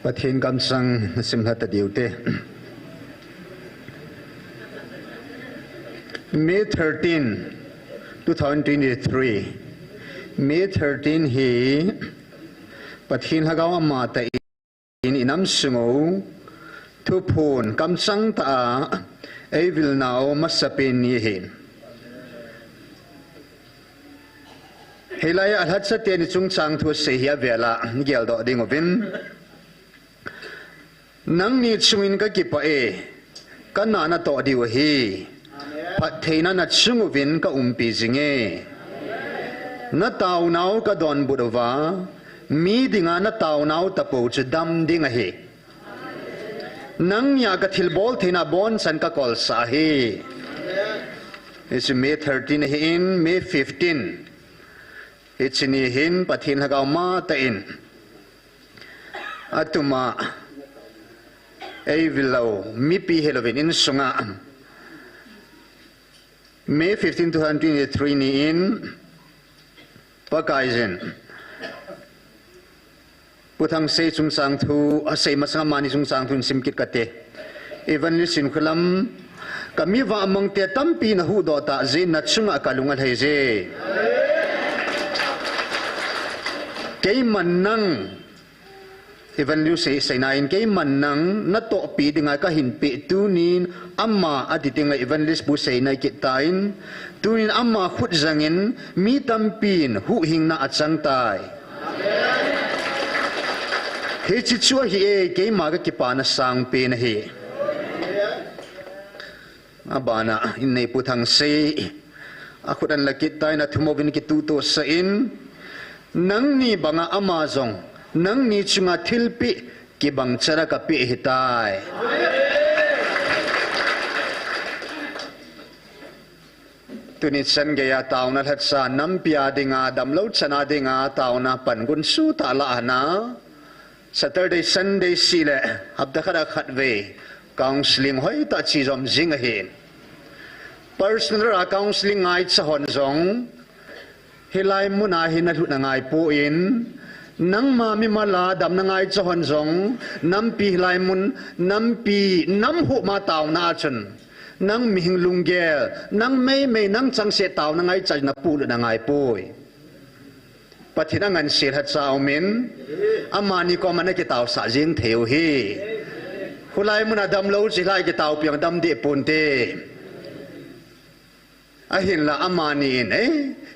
ประเทศกำสังสิมหัตเดียวเต May 13, 2023 May 13 hi Pathin hagaw amata in inam sungo Tupun kamsang ta ay vil now masapin yihin Hilaya alhat sa tiyan itong sang tu siya vela gyal do ding ovin Nang ni tsungin ka kipa kana na to di wahi Pathena na tsunguvin ka zinge Na tao nao ka don budova mi dinga na tao nao tapo dam dinga he Nang niya ka tilbol thina bon san ka kol sa he It's May 13 hin May 15 It's ni hin pathin hagaw ma tain Atuma ay vilaw mipi helovin in sunga May 15, 2023 ni in Pagkaizin Putang say chung sang tu say masang mani chung sang tu simkit kate Even lisin kulam kami va amang te tampi na hu do ta zin na chung akalungal heze Kay manang Even you say nain kay manang na to pi dinga ka hinpi tunin amma aditing nga even list bu say na kitain tunin amma khut zangin mi tampin hu hing na atsang tai he chi chua hi kay maga kipana sang pe na hi abana inay putang say akut an lakit tay na tumobin kituto sa in nang ni banga amazong Nang ni chunga tilpi kibang tsara kapi hitay. Tunitsan gaya tao na lahat sa nampia di nga damlaw tsana di nga tao na pangunsu talaan na Saturday, Sunday sila habdakara khatwe counseling hoy ta chizom zingahin. Personal counseling ngay sa honzong hilay mo na hinalut na ngay puin Nang mami mala dam na ngay sa honzong nampi hilaimun nampi namhu ma tao na achun nang mihing lunggel nang may nang changse tao na ngay chaj na pulo na ngay poy patinangan silhat sa umin amani ko man kitao sa jing theo hi hulai mun adam lo silai kitao piang dam di punte ahin la amani in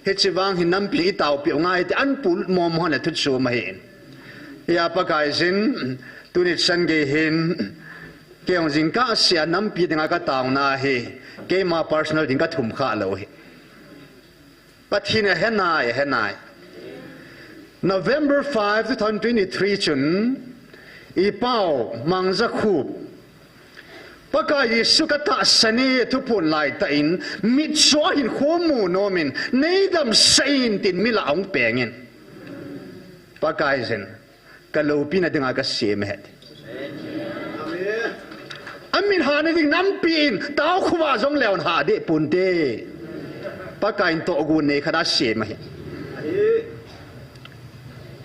Hechivang hinampi itaw pi ngay ti anpul mo mo na tutsu mahin. Ya pagkaisin tunit san gehin kayong zingka siya nampi nga kataong na he kay mga personal din ka tumka lo he. But henay. November 5, 2023 chun ipaw mangzakub Pagka Yesu kata sani tupun lai tain mitsohin homo nomin neidam sain tin mila ang pengin. Pagka isin kalupin na dinga kasimehet. Amin hana ding nampin tao kuwa zong leon hade punte. Pagka into ogun ne kada simehet.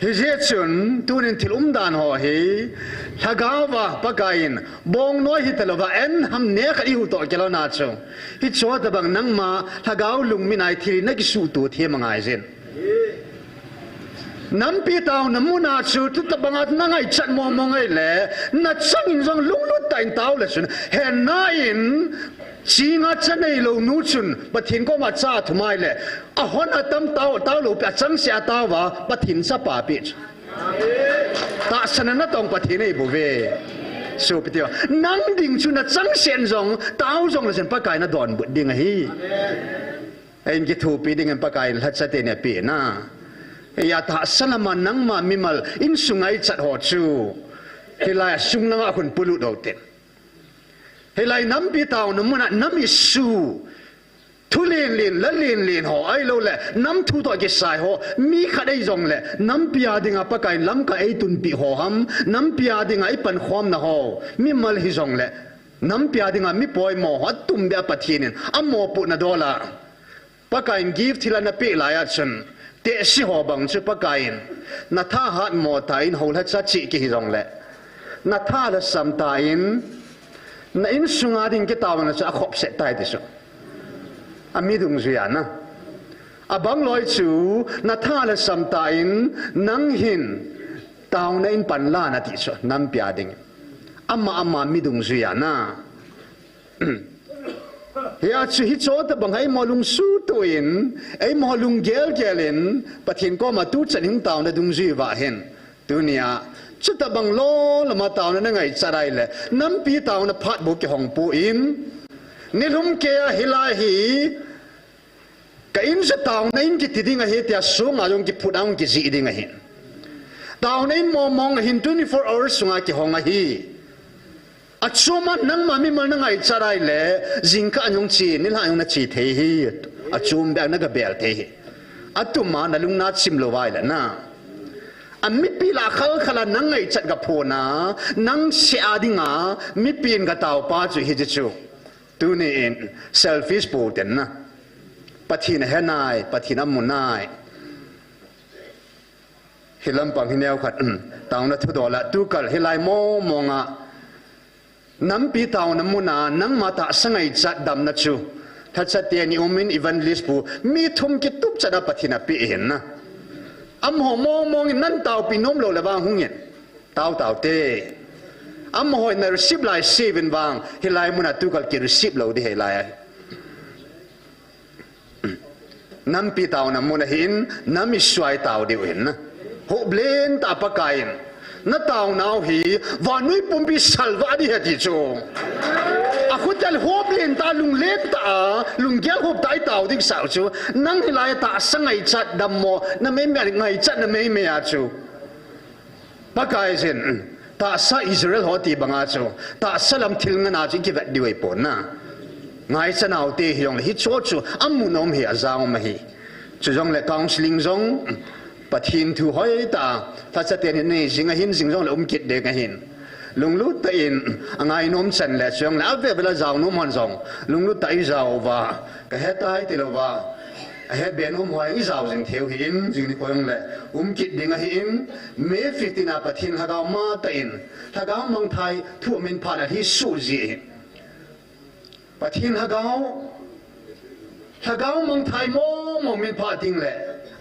Hizechun tunin til umdan ho hi hagawa pagain bong no hitalova en ham ne khari hu to kelo na chu hi chwa da bang nang ma hagaw lung minai thil na ki su tu the mangai zen nam pi taw namuna chu tu ta bangat na ngai chat mo mo ngai le na changin jong lung lu tain taw le chun he nain Chinga chanay lo nuchun patin ko macha thumai le ahon atam taw lo pa chang sia taw wa patin sa pa pi ta sanana tong patin ei bove so pitio nang ding chu na chang sen jong taw jong le sen pa kai na don bu ding hi en ki thu pi ding en pa kai la cha te ne pi na ya ta salama nang ma mimal in sungai chat ho chu hilai sung na khun pulu do ten Hilai nampi tao namuna nami su tulin la lin ho ai lo le nam thu to ke sai ho mi khadai jong le nampi adinga pakai lam ka ei tun pi ho ham nampi adinga i pan khom na ho mi mal hi jong le nampi adinga mi poi mo hat tum be pathinin ammo pu na dola pakain give thila na pe la ya chen te si ho bang chu pakain na tha hat mo ta in hol ha cha chi ki rong le na tha la sam ta in na in sunga ding ki taw na cha khop se tai ti so ami dung zia na abang loi chu na tha la sam ta in nang hin taw na in pan la na ti so nam pya ding ama mi dung zia na ya chu hi cho ta bang ai mo lung su to in ai mo lung gel in pathin ko ma tu chen hing taw na dung zui wa hen dunia chu ta bang lo la ma taw na ngai charai le nam pi taw na phat bo ki hong pu in ni lum ke a hilai hi ka in sa taw na in ki ti ding a he tia su nga yong ki phut ang ki ji ding a hin taw na in mo mong hin 24 hours sunga ki hong a hi achuma nang mami mal na ngai charai le jingka anyong chi ni la yong na chi the hi achum da na ga bel the hi atuma na lung na chim lo wai la na ami pi la khal khala nang ngai chat ga phona nang se adinga mi pin ga taw pa chu hi chu tu ni in selfish po ten na pathin henai pathin amunai hilam pang hineu khat taw na thu do la tu kal hilai mo monga nam pi taw na muna nang mata sangai chat dam na chu tha chat te ni umin evangelist pu mi thum ki tup chada pathina pi hen na am ho mong nan taw pi nom lo la bang hungen taw te am ho na receive lai seven bang hilai muna tu kal ki receive lo di hilai nam pi taw na muna hin nam i swai taw di hen na ho blen ta pa kain na taw naw hi vanui pumpi salva di hati chu a khutel hop len ta lung lek ta lung gel hop tai taw ding sao chu nang hilai ta sangai chat dam mo na me ngai chat na me a chu pakai sin ta sa Israel hoti banga chu ta salam thil nga na chi ki vat diwei pon na ngai chanaw te hiong hi cho chu amunom hi azang ma hi chu jong le counseling jong pathin thu hoi ta tha cha te ni jinga hin jing jong le kit de ka hin lung lu ta in angai nom chan le chong la ve bela jaw nom hon jong lung lu ta i jaw wa ka he tai ti lo wa a he be nom hoi i jaw jing theu hin jing ni koyong le kit ding a hin me 15 a pathin ha ga ma ta in ha ga mang thai thu min pha na hi su ji pathin ha ga mang thai mo min pha ting le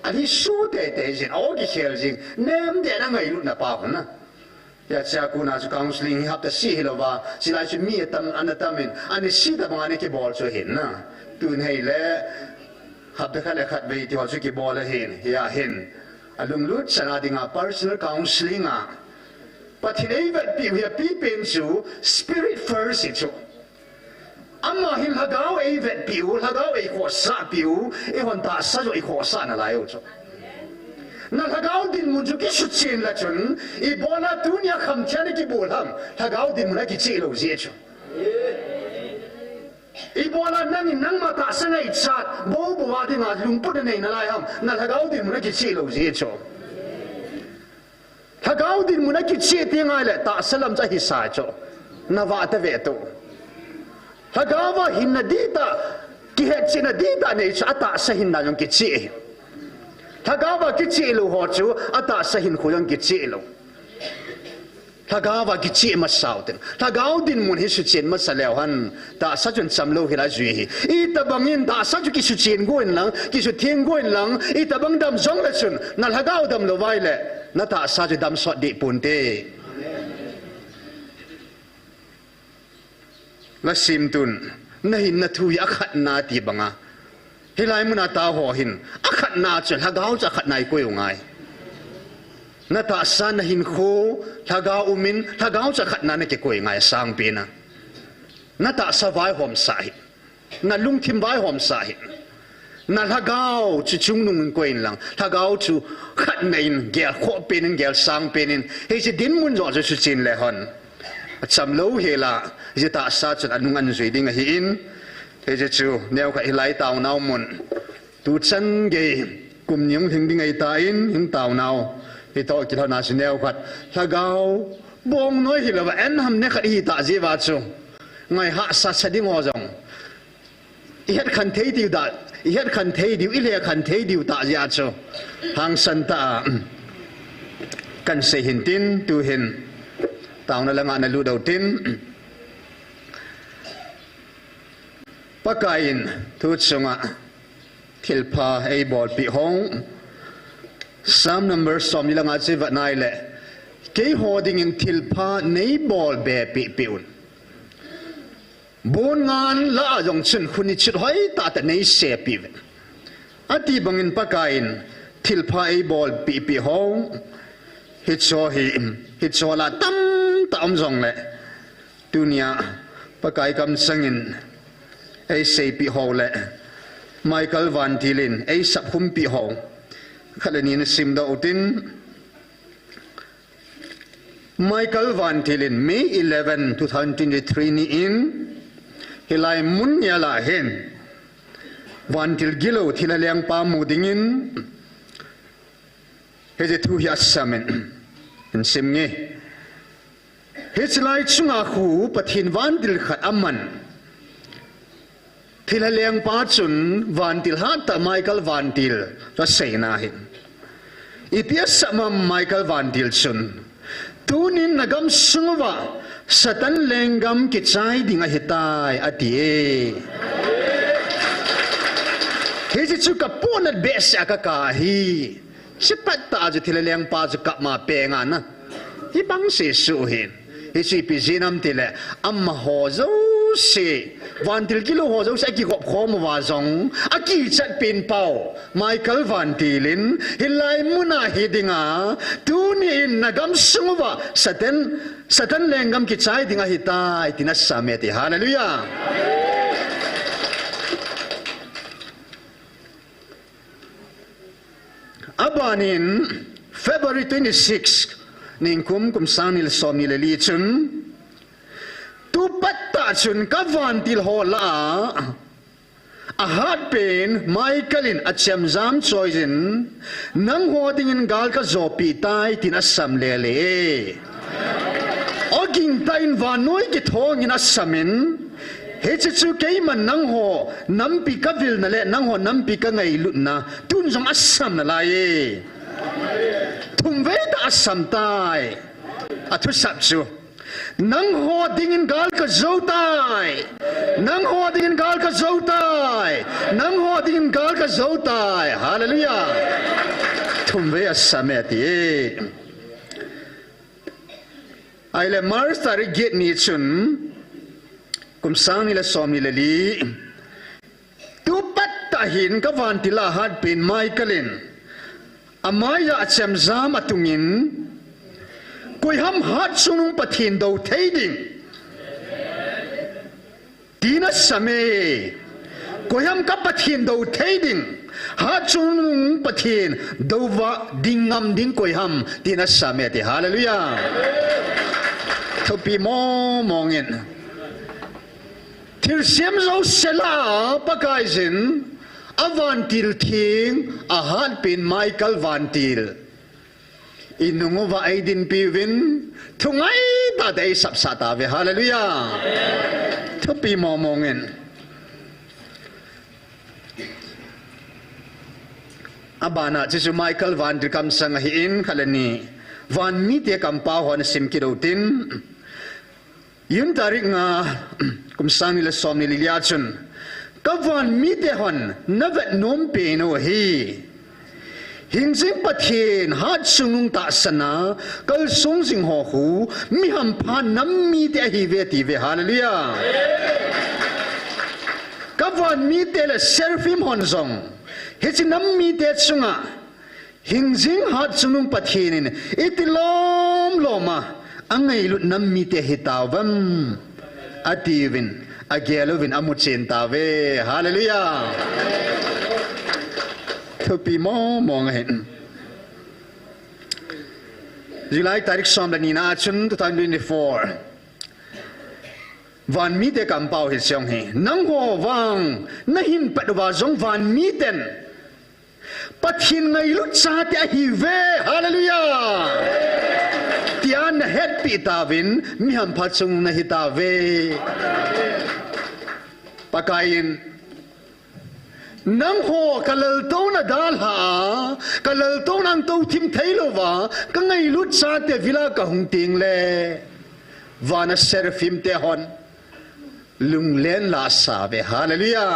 anh su te jin all ki khel jing nem de na ngai lu na pa na ya cha ku na counseling hi hap ta si hilowa silai chu mi tam anatamin ani si da bang ani ki bol chu hin na tun hei le hap da khala khat be ti ho chu ki bol hin ya hin alung lut sana dinga personal counseling a pathilei vet pi hi pi pen chu spirit first chu amma hil hagaw e vet piu hagaw e ko sa piu e hon ta sa jo e ko sa na lai cho na hagaw din mun ju ki shu chen la chun e bona dunya kham chen ki bol ham hagaw din mun ki chi lo je cho e bona nang ma ta sa ngai chat bo wa din ma lung pu de nei na lai ham na hagaw din mun ki chi lo je cho hagaw din mun ki chi ti ngai le ta salam cha hi sa cho na wa ta ve to hagawa hinna dita ki het china dita nei ata sa hinna yong ki chi hagawa ki chi lo ho chu ata sa hin khuyong ki chi lo hagawa ki chi ma sauten hagaw din mun hi su chen ma saleu han ta sa chun cham lo hi la zui hi I ta bangin ta sa chu ki su chen goin lang ki su thieng goin lang I ta bang dam jong la chun na hagaw dam lo vai le na ta sa chu dam so di pun te la sim tun na hin na thu ya khat na ti banga hilai muna ta ho hin akhat na chal hagaw cha khat nai ko ngai na ta sa na hin kho hagaw umin hagaw cha khat na ne ke ko ngai sang pe na ta sa vai hom sa hi na lung thim vai hom sa hi na hagaw chu chung nung ko in lang hagaw chu khat nain gel kho pen gel sang pen he ji din mun zo chu chin le hon cham lo hela je ta sa chan anung an zui ding hi in he je chu neu kha hilai taw naw mun tu chan ge kum nyung thing ding ai ta in hing taw naw hi to ki thona si neu khat hagaw bong noi hi la en ham ne kha hi ta je wa chu ngai ha sa sa ding o jong i het khan thei diu da i het khan thei diu i le khan thei diu ta ja chu hang san ta kan se hin tin tu hin taw na langa na lu do tin pakain tu chunga thilpha ei bol pi hong sam number som ni langa che va nai le ke holding in thilpha nei bol be pi piun bon ngan la jong chun khuni chit hoi ta ta nei se pi ati bangin pakain thilpha ei bol pi pi hong hit so la tam tam jong le dunia pakai kam sangin ei se pi ho le Michael Van Tilin ei sap hum pi ho khalani na sim da utin Michael Van Tilin May 11 2023 ni in hilai mun ya la hen Van Til gilo thilaliang pa mudingin he je thu ya samen in sim nge hechlai chunga khu pathin Van Til khat aman thilaliang pa chun Van Til hat ta Michael Van Til ra seina hin ipias samam Michael Van Til chun tunin nagam sungwa satan lengam ki chai dinga hitai atie hezi chu ka ponat besya ka ka hi chipat ta ju thilaliang pa ju ka ma penga na hi bang se su hin hi chi pi jinam tile amma ho zo se Van Til kilo ho zo se ki gop khom wa zong aki chat pin pau Michael Van Tilin hilai muna hidinga tunin nagam sungwa satan lengam ki chai dinga hitai tinas sameti hallelujah abanin February 26 ningkum kum sanil somni le li chun tu patta chun ka Van Til hola a hat pen Michaelin acham zam choisin nang hoding in gal ka zopi tai tinasam lele oging tain vanoi ki thong in asamin hechu ke man nang ho nampi ka vil na le nang ho nampi ka ngai lut na tun jong asam na lai thum ve ta asam tai athu sap chu nang ho dingin gal ka zotai nang ho dingin gal ka zotai nang ho dingin gal ka zotai hallelujah thum ve asameti aile mars tari get ni chun kum sang ni la som ni la li tu pat ta hin ka Van Til la hat pin Michaelin amaya acham zam atungin koi ham hat sunung pathin do theiding tina same koi ham ka pathin do theiding hat sunung pathin do wa dingam ding koi ham tina same ti hallelujah thopi mo mongin thil siam zo sela pakaizin a Van Til thing a hat pin Michael Van Til inungo va aidin piwin thungai ta dei sap sata ve hallelujah thopi momongin abana chisu Michael Van Til kam sang hi in khalani van mi te kam pa hon sim kirotin yun tarik nga kum sang ni le som ni lilia chun ka van mi te hon navet nom pe no hi Hinjing pathin hat sunung ta sana kal sung sing ho hu mi ham pha nam mi te hi ve ti ve hallelujah ka van mi te le serfim hon zong he chi nam mi te chunga hinjing hat sunung pathin itilom loma angai lut nam mi te hitavam ativin agelovin amuchen ta ve hallelujah thopi mo mong hen July tarik som la ni na chun 2024 van mi te kam pau hi siong hi nang ho wang na hin patwa zong van mi ten pathin ngai lu cha te hi ve hallelujah tian het pi tawin mi ham phachung na hi ta ve pakain nang ho kalal to na dal ha kalal to nang to thim thailova ka ngai lut sa te vila ka hung ting le vana seraphim te hon lung len la sa ve hallelujah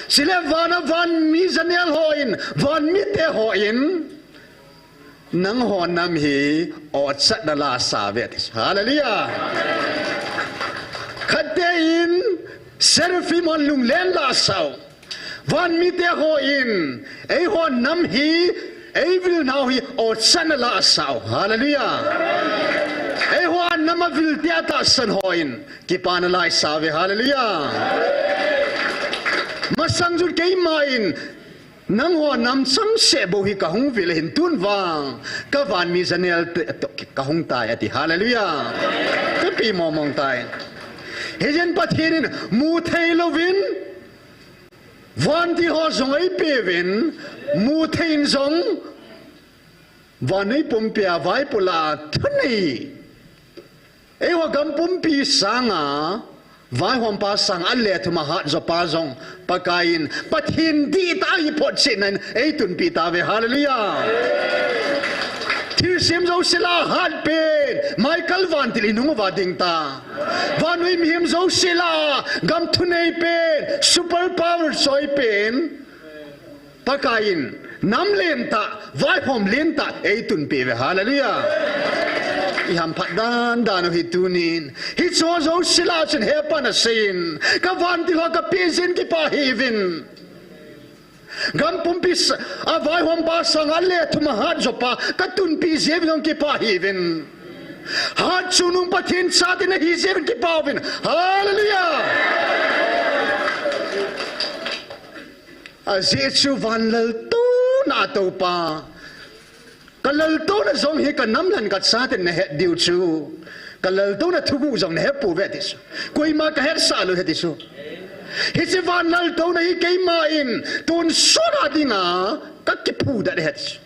sile vana van mi zanel hoin van mi te hoin nang ho nam hi o chat na la sa ve hallelujah khate in seraphim on lung len la sao van mi te ho in ei ho nam hi ei vil now hi o chan la sao hallelujah ei ho nam vil te ta san ho in ki pan lai sa ve hallelujah masang jut ke main nang ho nam sang se bo hi ka hung vil hin tun wang ka van mi zanel ka hung ta ya ti hallelujah ka pi mo mong tai Hejen patinin mu thailovin van ti ho zong ai pevin mu thain zong van ai pompia vai pula thani e wa gam pompi sanga vai hom pa sang alle thuma hat zo pa zong pakain pathin di ta hi pot sinan e tun pi ta ve hallelujah Tir sim zo sila hat pen Michael van tili nungo va ding ta van wim him zo sila gam thunei pen super power soi pen pakain nam lenta vai hom lenta ei tun pe ve hallelujah I ham phat dan hi tunin hi zo sila chen he pan a sin ka van ti ho ka pizin ki pa hivin gam pumpis avai hom ba sang alle thuma hat zopa katun pi zevin ki pa hivin hat chunung pathin satin hi zevin ki pa vin hallelujah azichu van lal tu na to pa kalal to na zong hi kanam lan kat satin ne diu chu kalal to na thubu zong ne pu vetis koi ma ka her salu hetisu Hisi van lal to na ikay main tun sura dinga kakipu da hets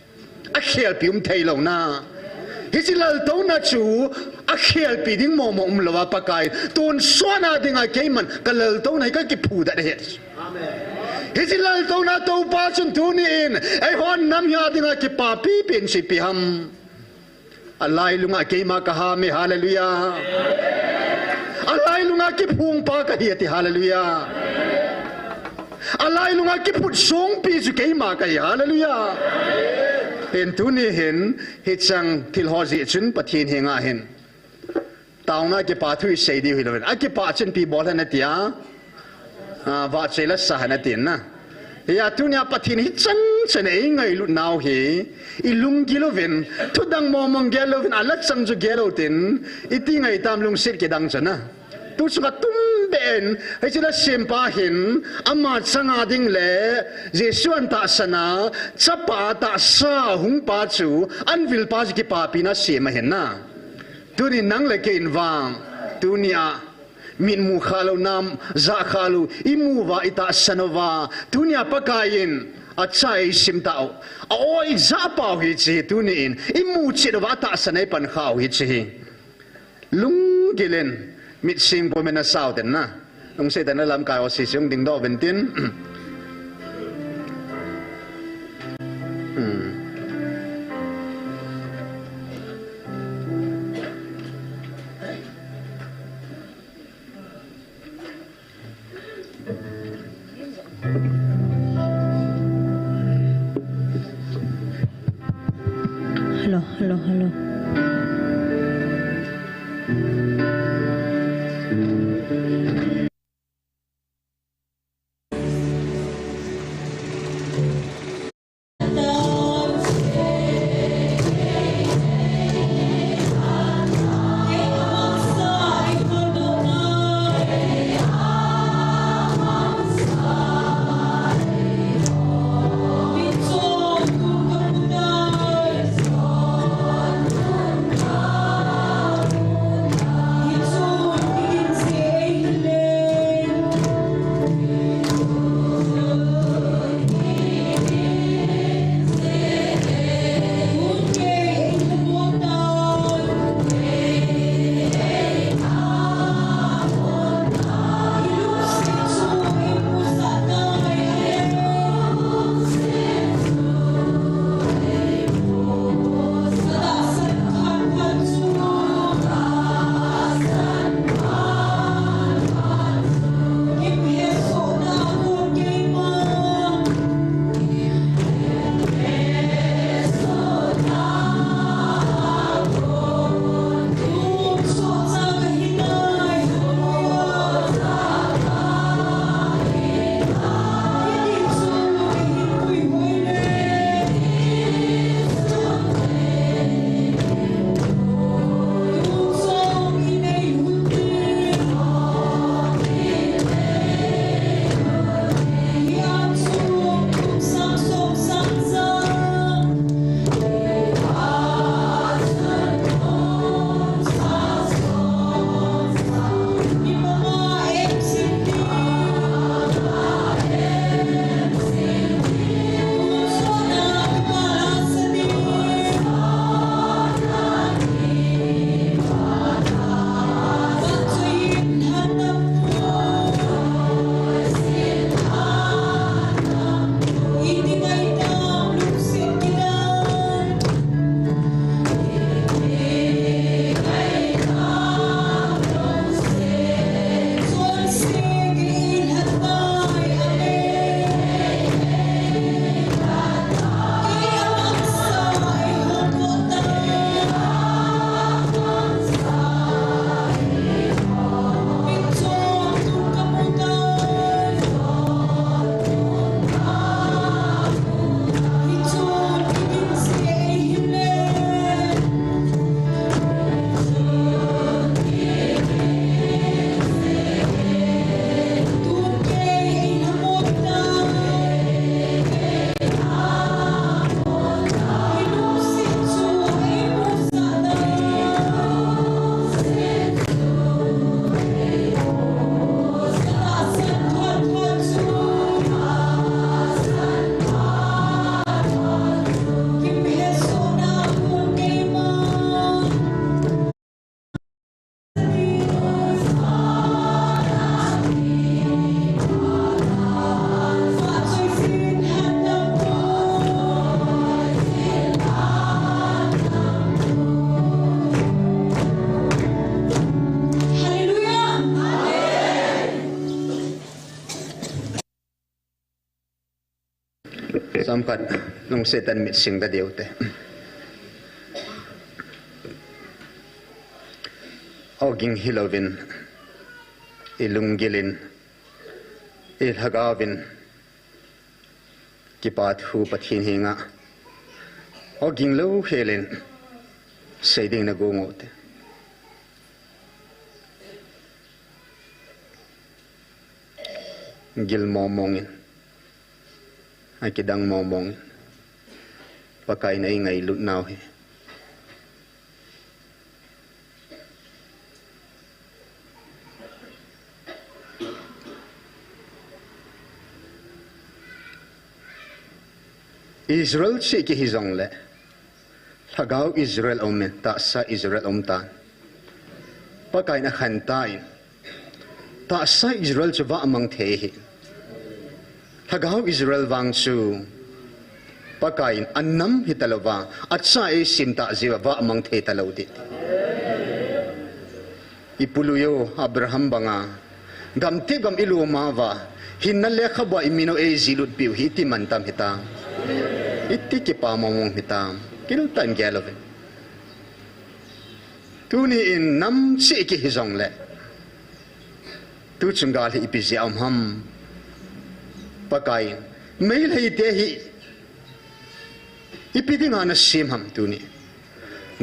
akhel pium thailo na hisi lal to na chu akhel pi ding mo lawa pakai tun sura dinga kaiman kalal to na kakipu da hets amen hisi lal to na to pa chun tunin ai hon nam ya dinga ki pa pi pin si pi ham alai lunga kaima ka ha me hallelujah alai lunga ki phung pa ka hiati hallelujah alai lunga ki phut song pi zu ke ma ka hallelujah pen tu ni hin hi chang thil ho ji chun pathin henga hin tauna ki pa thui sei di hiloven a ki pa chen pi bol na tia va chela sa na tin na ya tu nya pathin hi chang chen ei ngai lu nau hi ilung giloven thu dang mo mong geloven alat chang ju gelo tin iti ngai tam lung sit ki dang chana tu suka tum ben hai chila sempa hin amma changa ding le jesuan ta sana chapa ta sa hung pa chu anvil pa ki pa pina sema hen na tu ni nang le ke inwang tu nia min mu khalo nam za khalu imu wa ita sanova tu nia pakain achai sim tao oi za pau hi chi tu ni in imu chi wa ta sanai pan khau hi chi lung gilen mit sim po mena sao ten na nung se tan lam kai o si sung ding do ventin Hello. tóm cắt lung sẽ tân mít sinh ta điều thế oging hilovin ilungilin ilhagavin kipat hu pathin hinga oging lo helin saying na gungot gil momongin ay kidang momongin pagkain na ingay lutnaw he Israel si kihizong le Hagaw Israel omen ta sa Israel omtan pagkain na kantain ta sa Israel chuba amang tehi Hagaw Israel wang su pagkain annam hitalawa at sa simta ziwa ba amang te talawdit ipuluyo Abraham banga gamti gam ilumawa hinalekha ba imino zilut piu hiti mantam hitam iti kipamamong hitam kiltan galovin tuni in nam si ikihizong le tu chungali ipisi amham pakain mail hai tehi ipidi nga na simham tuni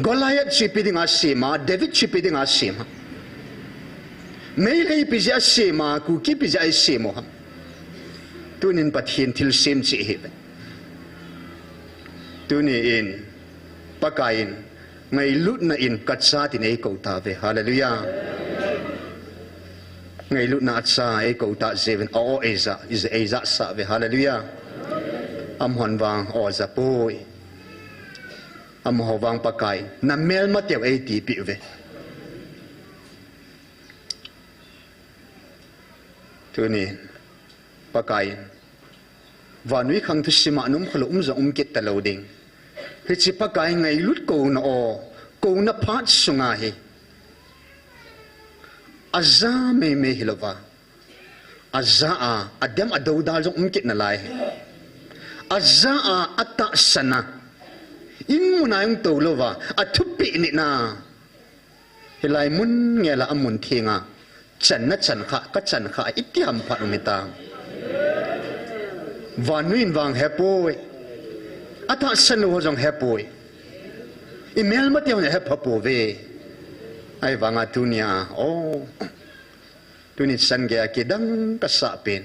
Goliath si ipidi nga sima David si ipidi nga sima mail hai ipisi asima kuki ipisi ay simoham tunin pathin til sim si hiben tuni in pakain ngay lut na in katsa tinay kautave hallelujah ngay lut na atsa ay kauta zeven o eza is eza sa ve hallelujah amhon wang o za poi amho wang pakai na mel matew ay tipi ve tuni pakai vanui khang thu sima num khlo za kit taloding hichi pakai ngai lut ko na o ko na phat sunga hi azza me hilova azza a adam adawdal zo kit na lai azza a atta sana in muna yung tolova athupi ni na hilai mun ngela amun thinga chan na chan kha ka chan kha iti ham phat umita vanuin wang hepoi ata sanu hojong hepoi email mati on hepapo ve ai wanga tunia o tuni san ge akidang kasapin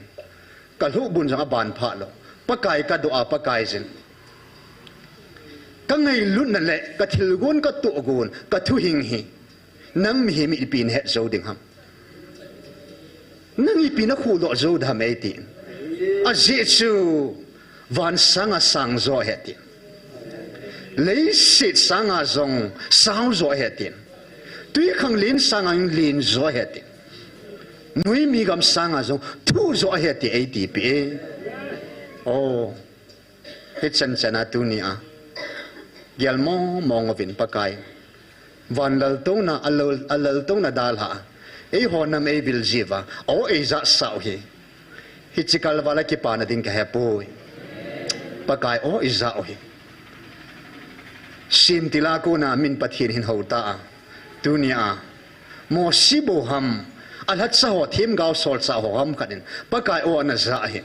kalhu bun jang ban pha lo pakai ka doa pakai jin kangai lut na le ka thilgun ka tu gun ka thu hing hi nang mi mi pin he zo ding ham nang ipina khu do zo da mai tin a jesu van sanga sang zo hetin lấy sit sanga zong sao zo hetin tuy khang lin sanga lin zo hetin nui mi gam sanga zong thu zo heti atp oh het chan chana tu ni a gelmo mongovin pakai van lal to na alal to na dal ha e honam e vil jiva o e za sao hi hichikal wala ki pana din ka hepoi pakai o iza o hi sim tilako na min pathin hin hota dunia mo sibo ham alhat sa ho thim gaw sol sa ho ham kadin pakai o na za hi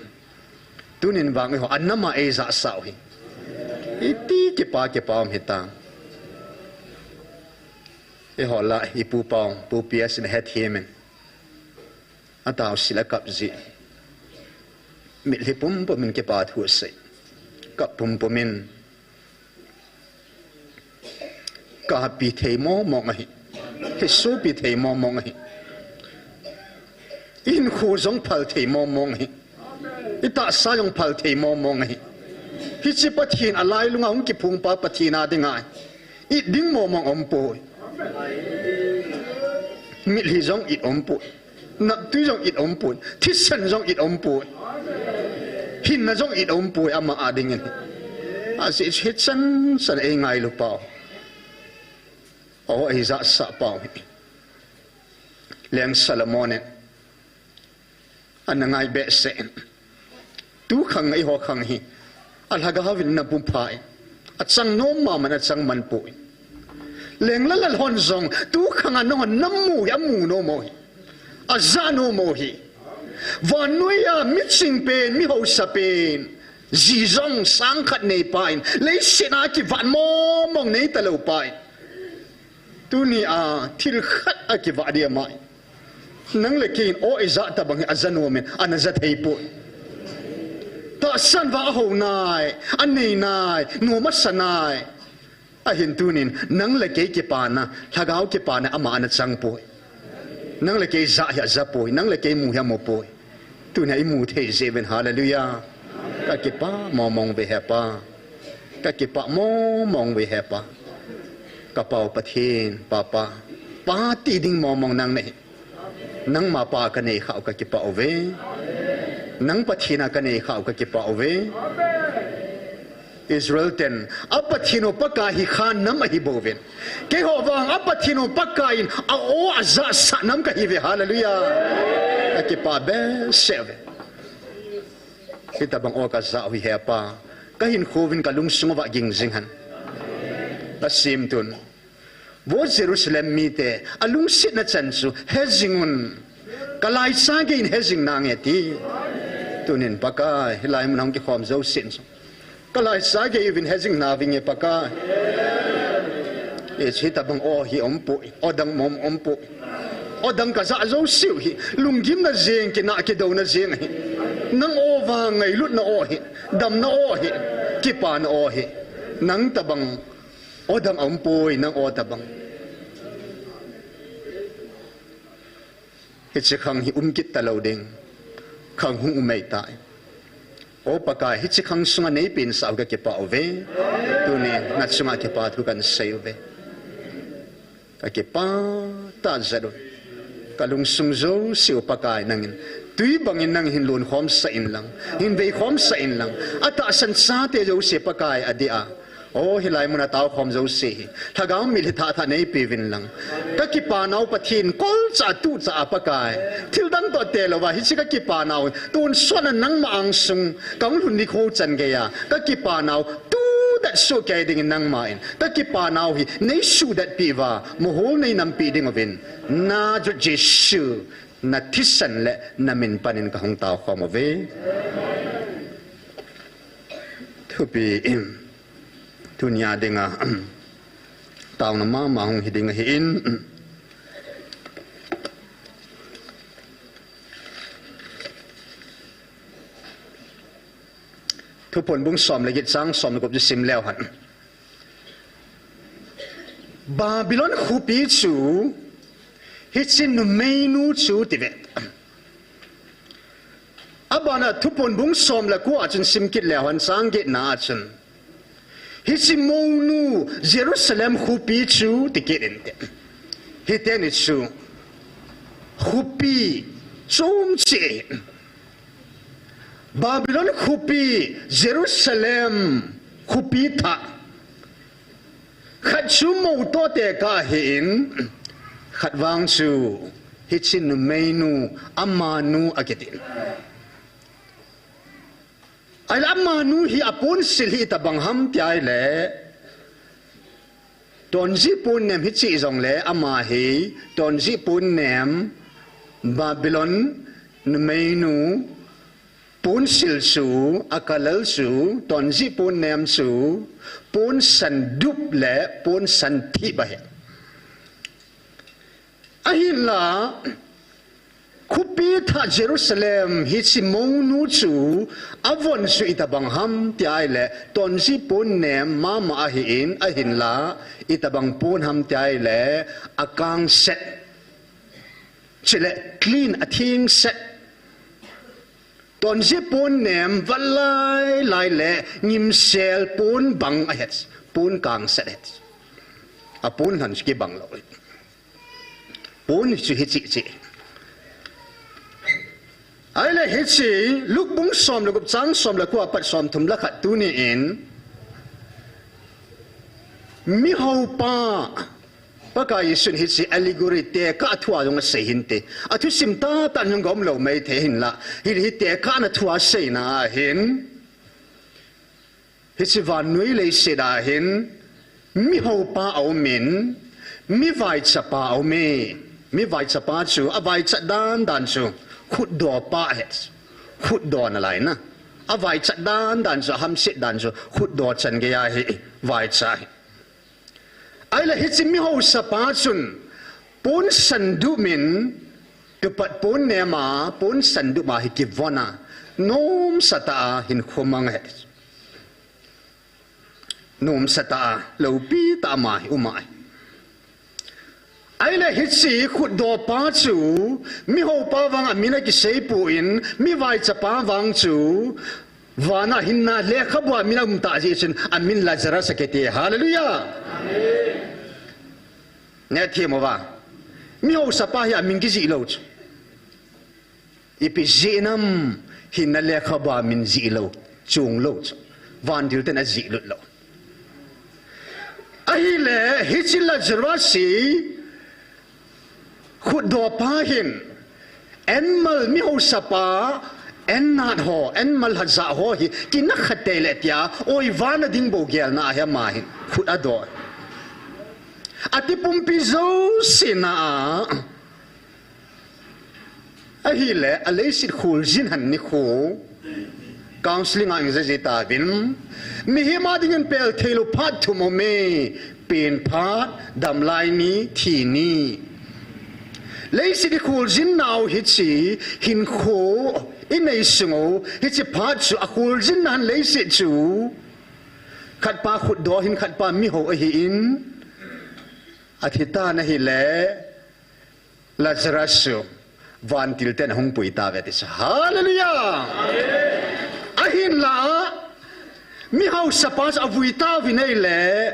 tunin wang ho anama e za sa hi iti ki pa hita e hola ipu pang pu pias in het hemen ataw sila kapzi milipum po min ke pa thu se kapum po min ka pi thei mo mong hi he so pi thei mo mong hi in khu zong phal thei mo mong hi ita sa yong phal thei mo mong hi hi chi pathin alai lunga ong ki phung pa pathina dingai I ding mo mong om po mi li zong it om po na tu zong it om po thi san zong it om po hin na zong it om po ama ading ni a si hit san e ngai lu pa o ai za sa pa leng Salomon an ngai be se tu khang ai ho khang hi alhagawin na pumpai at sang noma man at sang manpuin leng lalal honzong tu kanga no namu yamu no mo azano mo hi vanuya mitsing pen mi ho sapen zizong sangkhat nei pain le sina ki van mo mong nei talo pain tu ni a thil khat a ki va dia mai nang le kin o iza ta bang azano men anazat hei po ta san va ho nai anei nai no masanai a hin tunin nang le ke ki pa na thagau ki pa na ama na chang po nang le ke za ya za po nang le ke mu ya mo po tu na i mu the seven hallelujah ka ki pa mo mong ve ha pa ka ki pa mo mong ve ha pa ka pau pathin pa pa pa ti ding mo mong nang nei nang ma pa ka nei khau ka ki pa ove nang pathina ka nei khau ka ki pa ove Israel ten apathino paka hi khan nam hi boven ke ho wang apathino paka in a o aza sa nam ka hi ve hallelujah ka ki pa be seve kita bang o ka za hi he pa ka hin khovin ka lung sunga ging jinghan asim tun wo Jerusalem mi te alung sit na chansu hezingun kalai sa ge in hezing nang eti tunin paka hilai munang ki khom zo sin kalai sa ge even hezing na vinge paka e chita bang o hi ompu odang mom ompu odang ka za zo siu hi lunggim na zeng ki na ki do na zeng hi nang o wa ngai lut na o hi dam na o hi ki pa na o hi nang tabang odang ompui nang o tabang hitsi khang hi umkit talo ding khang hung umei tai o pakai hitsi khang sunga nei pin sa ga ke pa ove tu ne na sunga ke pa tu kan sei ove ka ke pa ta zado kalung sung zo siu pakai nangin tui bangin nang hin lun khom sa in lang hin ve khom sa in lang ata san sa te zo se pakai adia o hilai muna tao khom zo se thagam mil tha tha nei pivin lang ka ki pa nau pathin kol cha tu cha apakai thil dang to te lo wa hi chi ka ki pa nau tun swan nang ma ang sung kang lun ni kho chan ge ya ka ki pa nau tu that so kai ding nang ma in ka ki pa nau hi nei su that pi wa mo hol nei nam pi ding ovin na ju jesu na thisan le na min panin ka hong tao khom ove thu pi im dunia denga tao na ma hong hiding hi in thu pon bung som le git sang som ko sim leo han Babylon khupi chu hitsin nu meinu chu tivet abana thu pon bung som la ko achun sim kit leo han sang git na achun Hisimonu Jerusalem khupi chu tikirin te hiten chu khupi chom che Babylon khupi Jerusalem khupi tha khat chu mo to te ka hin khat wang chu hitsin nu meinu amanu aketin ai lamma nu hi apun sil hi tabang ham tiai le tonji pun nem hi chi jong le ama hi tonji pun nem Babylon meinu pun sil su akalal su tonji pun nem su pun san dup le pun san thi ba he ahila khupi tha Jerusalem hi chi mong nu chu avon su itabang ham ti ai le ton si pun nem ma ma hi in a hin la itabang pun ham ti ai le akang set chile clean a thing set ton si pun nem valai lai le ngim sel pun bang a het pun kang set het a pun han ski bang lo pun chu hi chi ai le hitsi luk bung som le gup chang som le kwa pat som thum la khat tu ni in mi ho pa pa ka yisun hitsi allegory te ka thua jong se hin te athu sim ta tan jong gom lo mai the hin la hi hi te ka na thua se na hin hi chi van nui le se da hin mi ho pa au min mi vai cha pa au me mi vai cha pa chu a vai cha dan dan chu khut do pa het khut do na lai na a vai cha dan chu ham se dan chu khut do chan ge ya hi vai cha ai la hi chi mi ho sa pa chun pon san du min tu pat pon ne ma pon san du ma hi ki vona nom sata hin khomang het nom sata lo pi ta mai umai ai le hi chi khut do pa chu mi ho pa wang amina ki sei pu in mi vai cha pa wang chu wana hinna le khabwa mina ta ji chin amin la jara sakete hallelujah amen ne thi mo wa mi ho sa pa ya min ki ji lo chu ipi jinam hinna le khabwa min ji lo chung lo chu van dil ten a ji lo ai le hi chi la jara si khut do pa hin en mal mi ho sapa en nat ho en mal ha za ho hi ki na khate le tia oi van ding bo gel na ha ma hin khut ado ati pum pi zo sina a hi le a le sit khul jin han ni khu counseling ang za ta bin mi hi ma ding en pel thelo phat thu mo me pen phat dam lai ni thi ni lấy sự khổ dính nào hết chỉ hình khổ in này sung hết chỉ phát chú khổ dính nan lấy sự chú khát pa khut đó hình khát pa mi hồ hin athita na hi le Lazarus van til ten hong pui ta ve tis hallelujah ahin la mi hau sapas avui ta vinai le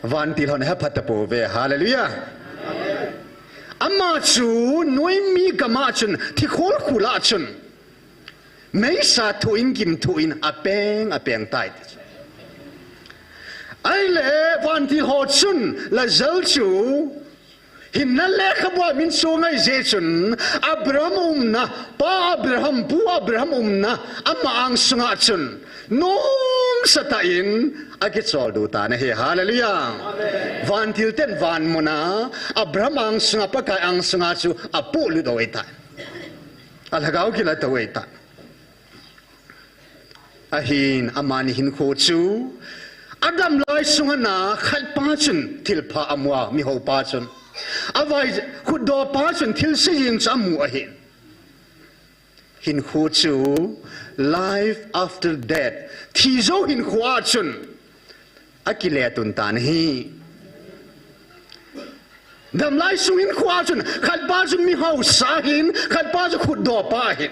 van til hon ha phatapo ve hallelujah amma chu noi mi gama chun thi khol khula chun mai sa thu in kim thu in apeng tai ai le van thi ho chun la zal chu hin na le khabwa min so ngai je chun abraham na pa abraham pu abraham na amma ang sunga chun nom sata in ake chol du ta na he hallelujah van til ten van mona abraham ang sunga pa kai ang sunga chu apu lu do eta alhagau ki la to eta ahin amani hin kho chu adam lai sunga na khat pa chun til pha amwa mi ho pa chun avai khut do pa chun til se yin chamu ahin hin kho chu life after death thi zo hin khwa chun akile tun tan hi dam lai sung hin khwa chun khat pa chun mi hau sa hin khat pa chu khut do pa hin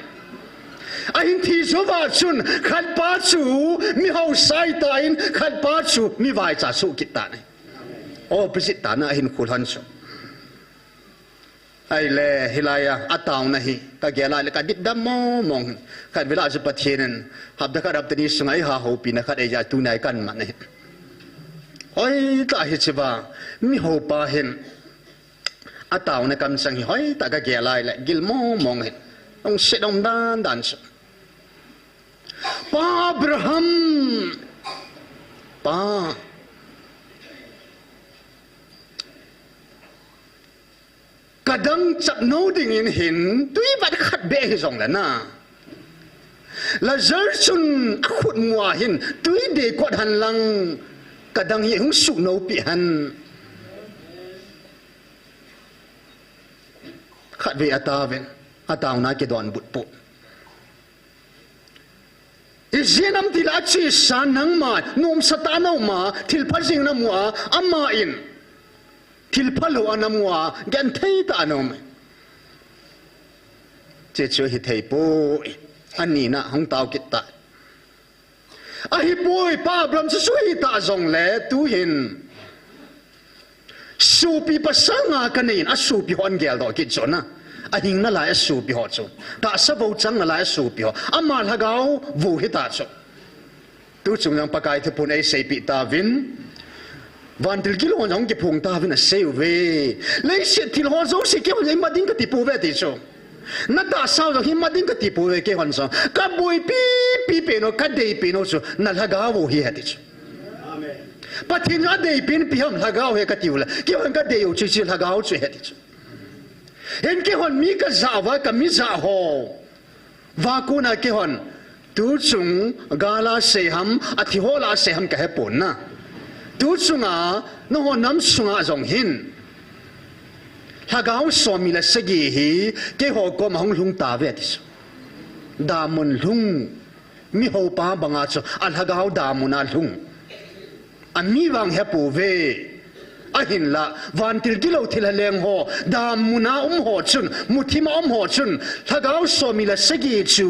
ahin thi zo wa chun khat pa chu mi hau sai ta in khat pa chu mi vai cha su kit ta ni opposite ta na hin khul han chu ai le hilaya ataw na hi ka gela le ka dit dam mo mong khat vela ju pathienen hab da ka rab tani sungai ha ho pi na khat e ja tu nai kan ma ne oi ta hi chiba mi ho pa hen ataw na kam sang hi hoi ta ka gela le gil mo mong he ong se dom dan dan chu pa abraham pa kadang chak no ding in hin tui bat khat be hi zong la na la zer chun khut ngwa hin tui de kwat han lang kadang hi hung su no pi han khat ve ataven ataw na ke don but po izinam tila chi sanang ma nom satanaw ma til phajing na mua amma in til phalo anamwa gan thei ta anom che chu hi thei po ani na hong taw kit ta a hi poi pa bram chu hi ta zong le tu hin su pi pasanga kanin a su pi hon gel do kit chona a hing na la a su pi ho chu ta sa bo chang na la a su pi ho ama lagao vu hi ta chu tu chung yang pakai the pun ai sei pi ta vin van til kilo hong ke phung ta vin a sei ve le se til ho zo se ke hong ma ding ka ti pu ve ti chu na ta sao rồi hi mading ka ti pu ve ke hon so ka bui pi pe no ka dei pe no chu na laga wo hi hati chu amen pathin a dei pin pi ham laga he ka ti ula ki hon ka dei u chi chi laga chu hati chu en ke hon mi ka za wa ka mi za ho wa ku na ke hon tu chung gala se ham athi ho la se ham ka he pon na tu chunga no ho nam chunga jong hin hagao so mi la segi hi ke ho ko ma hong lung ta ve ti da mun lung mi ho pa banga cho al hagao da mun a lung ami wang he pu ve a hin la van til gilo thil leng ho da muna ho chun muthima ho chun hagao so mi la segi chu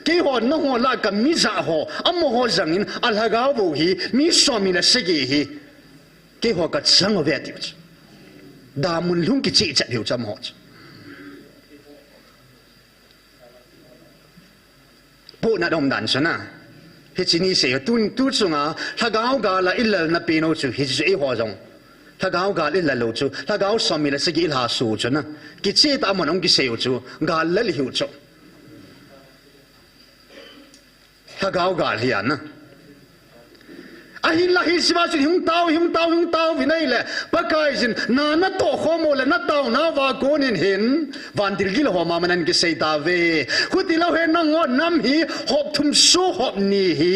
ke ho no ho la ka mi za ho am ho zangin al hagao bo hi mi so mi la segi hi ke ho ka chang ve ti da mun lung ki chi cha liu cham ho po na dom dan sana he chi ni se tu chunga thagao ga la illa na pe no chu hi chi e ho jong thagao ga illa lo chu thagao som mi la se gi il ha su chana ki che ta mon ong ki se chu ga la li hu chu thagao ga lian na ahin la hi siwa chu hung tao vinai le pakai jin na to khomo le na tao na wa konin hin van dil gil ho ma manan ki sei ta ve khuti lo he na ngo nam hi hop thum so hop ni hi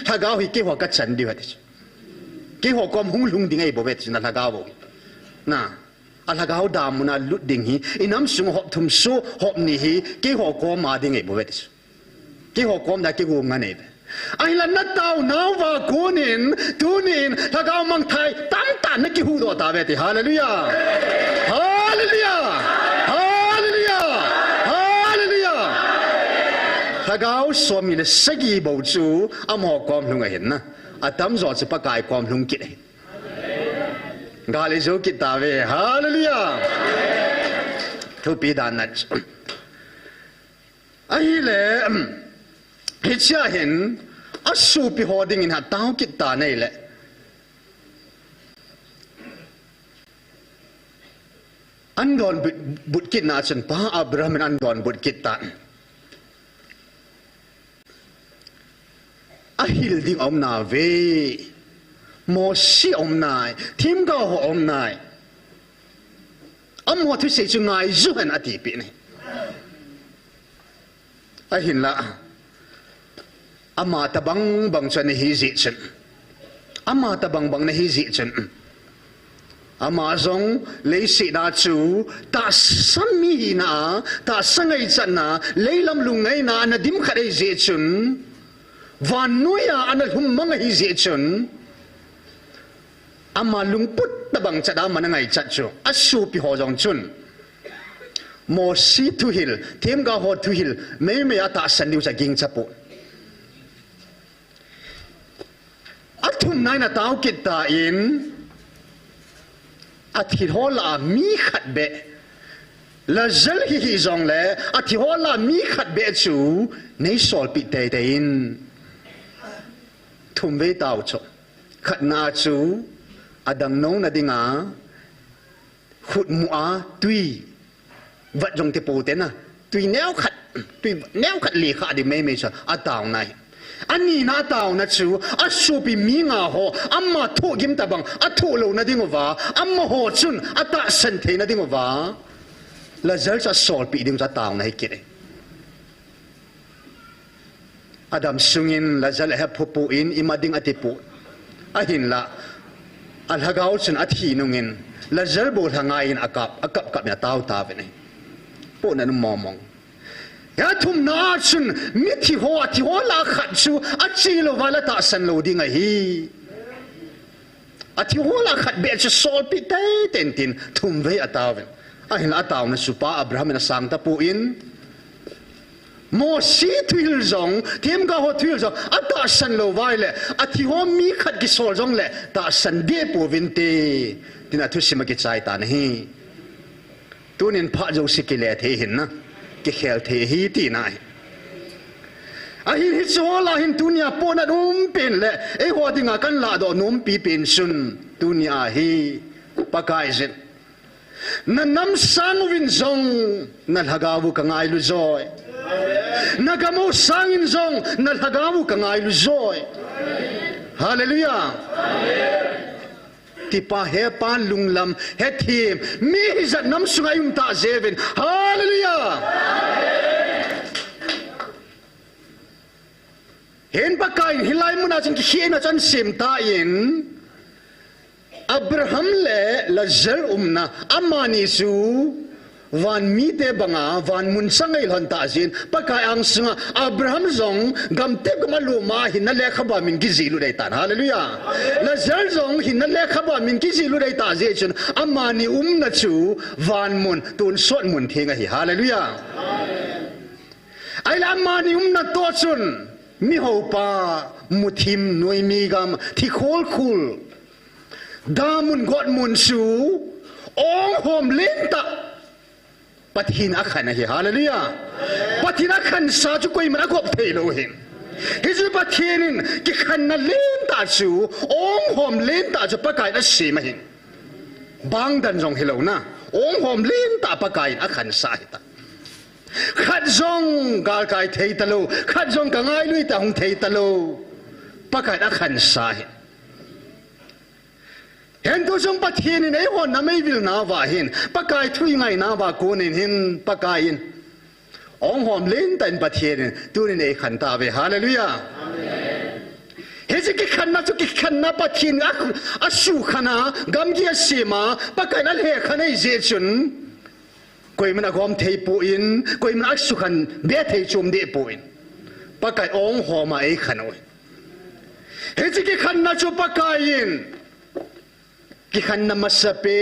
thagao hi ki ho ka chan di hati ki ho kom hung lung ding ei bo vet na thagao bo na alagao da muna lut ding hi inam sung hop thum so hop ni hi ki ho ko ma ding ei bo vet ki ho kom da ki gu ngane ai là nát tao náo và cuốn tunin thà cao mang thai tám tàn nó kêu hú đồ ta về thì hallelujah hallelujah hallelujah hallelujah thà cao so mi le sagi bầu chú am họ com lung hiện na atam giọt sẽ bắt cài com lung kít gali zo kít ta về hallelujah thu pi đàn nát ai le hi chia hin a su pi hoding in ha tao kit ta nei le an don but kit na chen pa Abraham an don but kit ta a hil ding om na ve mo si om nai thim ga ho om nai am mo thu se chu ngai zu han ati pi nei a hin la ama tabang bang chan hi zi chen ama tabang bang na hi zi chen ama zong le si da chu ta sam mi na ta sangai chan na leilam lungai na na dim khare zi chun van nuya anal hum mang hi zi chun ama lungput tabang chada manangai chat chu asu pi ho jong chun mo si tu hil them ga ho tu hil me ata san liu cha ging chapu athum nai na tao kit ta in athi hola mi khat be la zal hi zong le athi hola mi khat be chu nei sol pi te te in thum ve tao cho khat na chu adang nong na dinga khut mu a tui vật dòng te po te na tui neo khat li kha di me cha ataw nai ani na taw na chu asu pi mi nga ho amma thu gim ta bang athu lo na ding wa amma ho chun ata san the na ding wa la zal cha sol pi ding cha taw na hi kire adam sungin la zal ha phu in imading atipu ahin la al hagaw chun athi nungin la zal bol hangai in akap ya taw ta ve nei po na mong ya thum na chun mi thi ho la khat chu achi lo wala ta san lo ding a hi athi ho la khat be chu sol pi te ten tin thum ve ataw a hin ataw na supa Abraham na sang ta pu in mo si thil zong them ga ho thil zong ata san lo wai le athi ho mi khat ki sol zong le ta san de pu vin te tin a thu sima ki chai ta na hi tunin pha jo sikile the hin na ki khel the hi ti nai a hin hi cho la hin tunia po na pin le e ho dinga kan la do num pi pin sun tunia hi pakai zin na nam sang win zong na lagawu ka ngai lu joy na gamo sangin zong na lagawu ka ngai lu joy hallelujah tipa he pan lunglam he thim mi hizat nam sungai ta zevin hallelujah hen bakai hilai muna jing ki na chan sim ta in Abraham le Lazar umna amani su van mi te banga van mun sangai lon ta jin pakai ang sunga Abraham zong gam te gamalu ma hin le khaba min gi zilu dai tan hallelujah Lazar zong hin le khaba min gi zilu dai ta je chun amani umna chu van mun tun sot mun thenga hi hallelujah ai la amani umna to chun mi ho pa muthim noi mi gam thi khol khul damun god mun su ong hom lenta pathin akhan hi hallelujah pathin akhan sa chu koi mana gop thelo hin hizu pathinin ki khan na lenta su ong hom lenta chu pakai na si ma hin bang dan jong hilo na ong hom lenta pakai akhan sa hita khat jong gal kai thei talo khat jong ka ngai lui ta hong thei talo pakai akhan sa hin hen tu jong pathin in ei hon na mai vil na wa hin pakai thui ngai na wa kon in hin pakai in ong hom len tan pathin tu ni nei khan ta ve hallelujah amen he ji ki khan na chu ki khan na pathin a su khana gam gi sima pakai na le khanai je chun koi mana gom thei pu in koi mana su khan be thei chum de pu in pakai ong hom ai khan oi he ji ki khan na chu pakai in ki khan na masape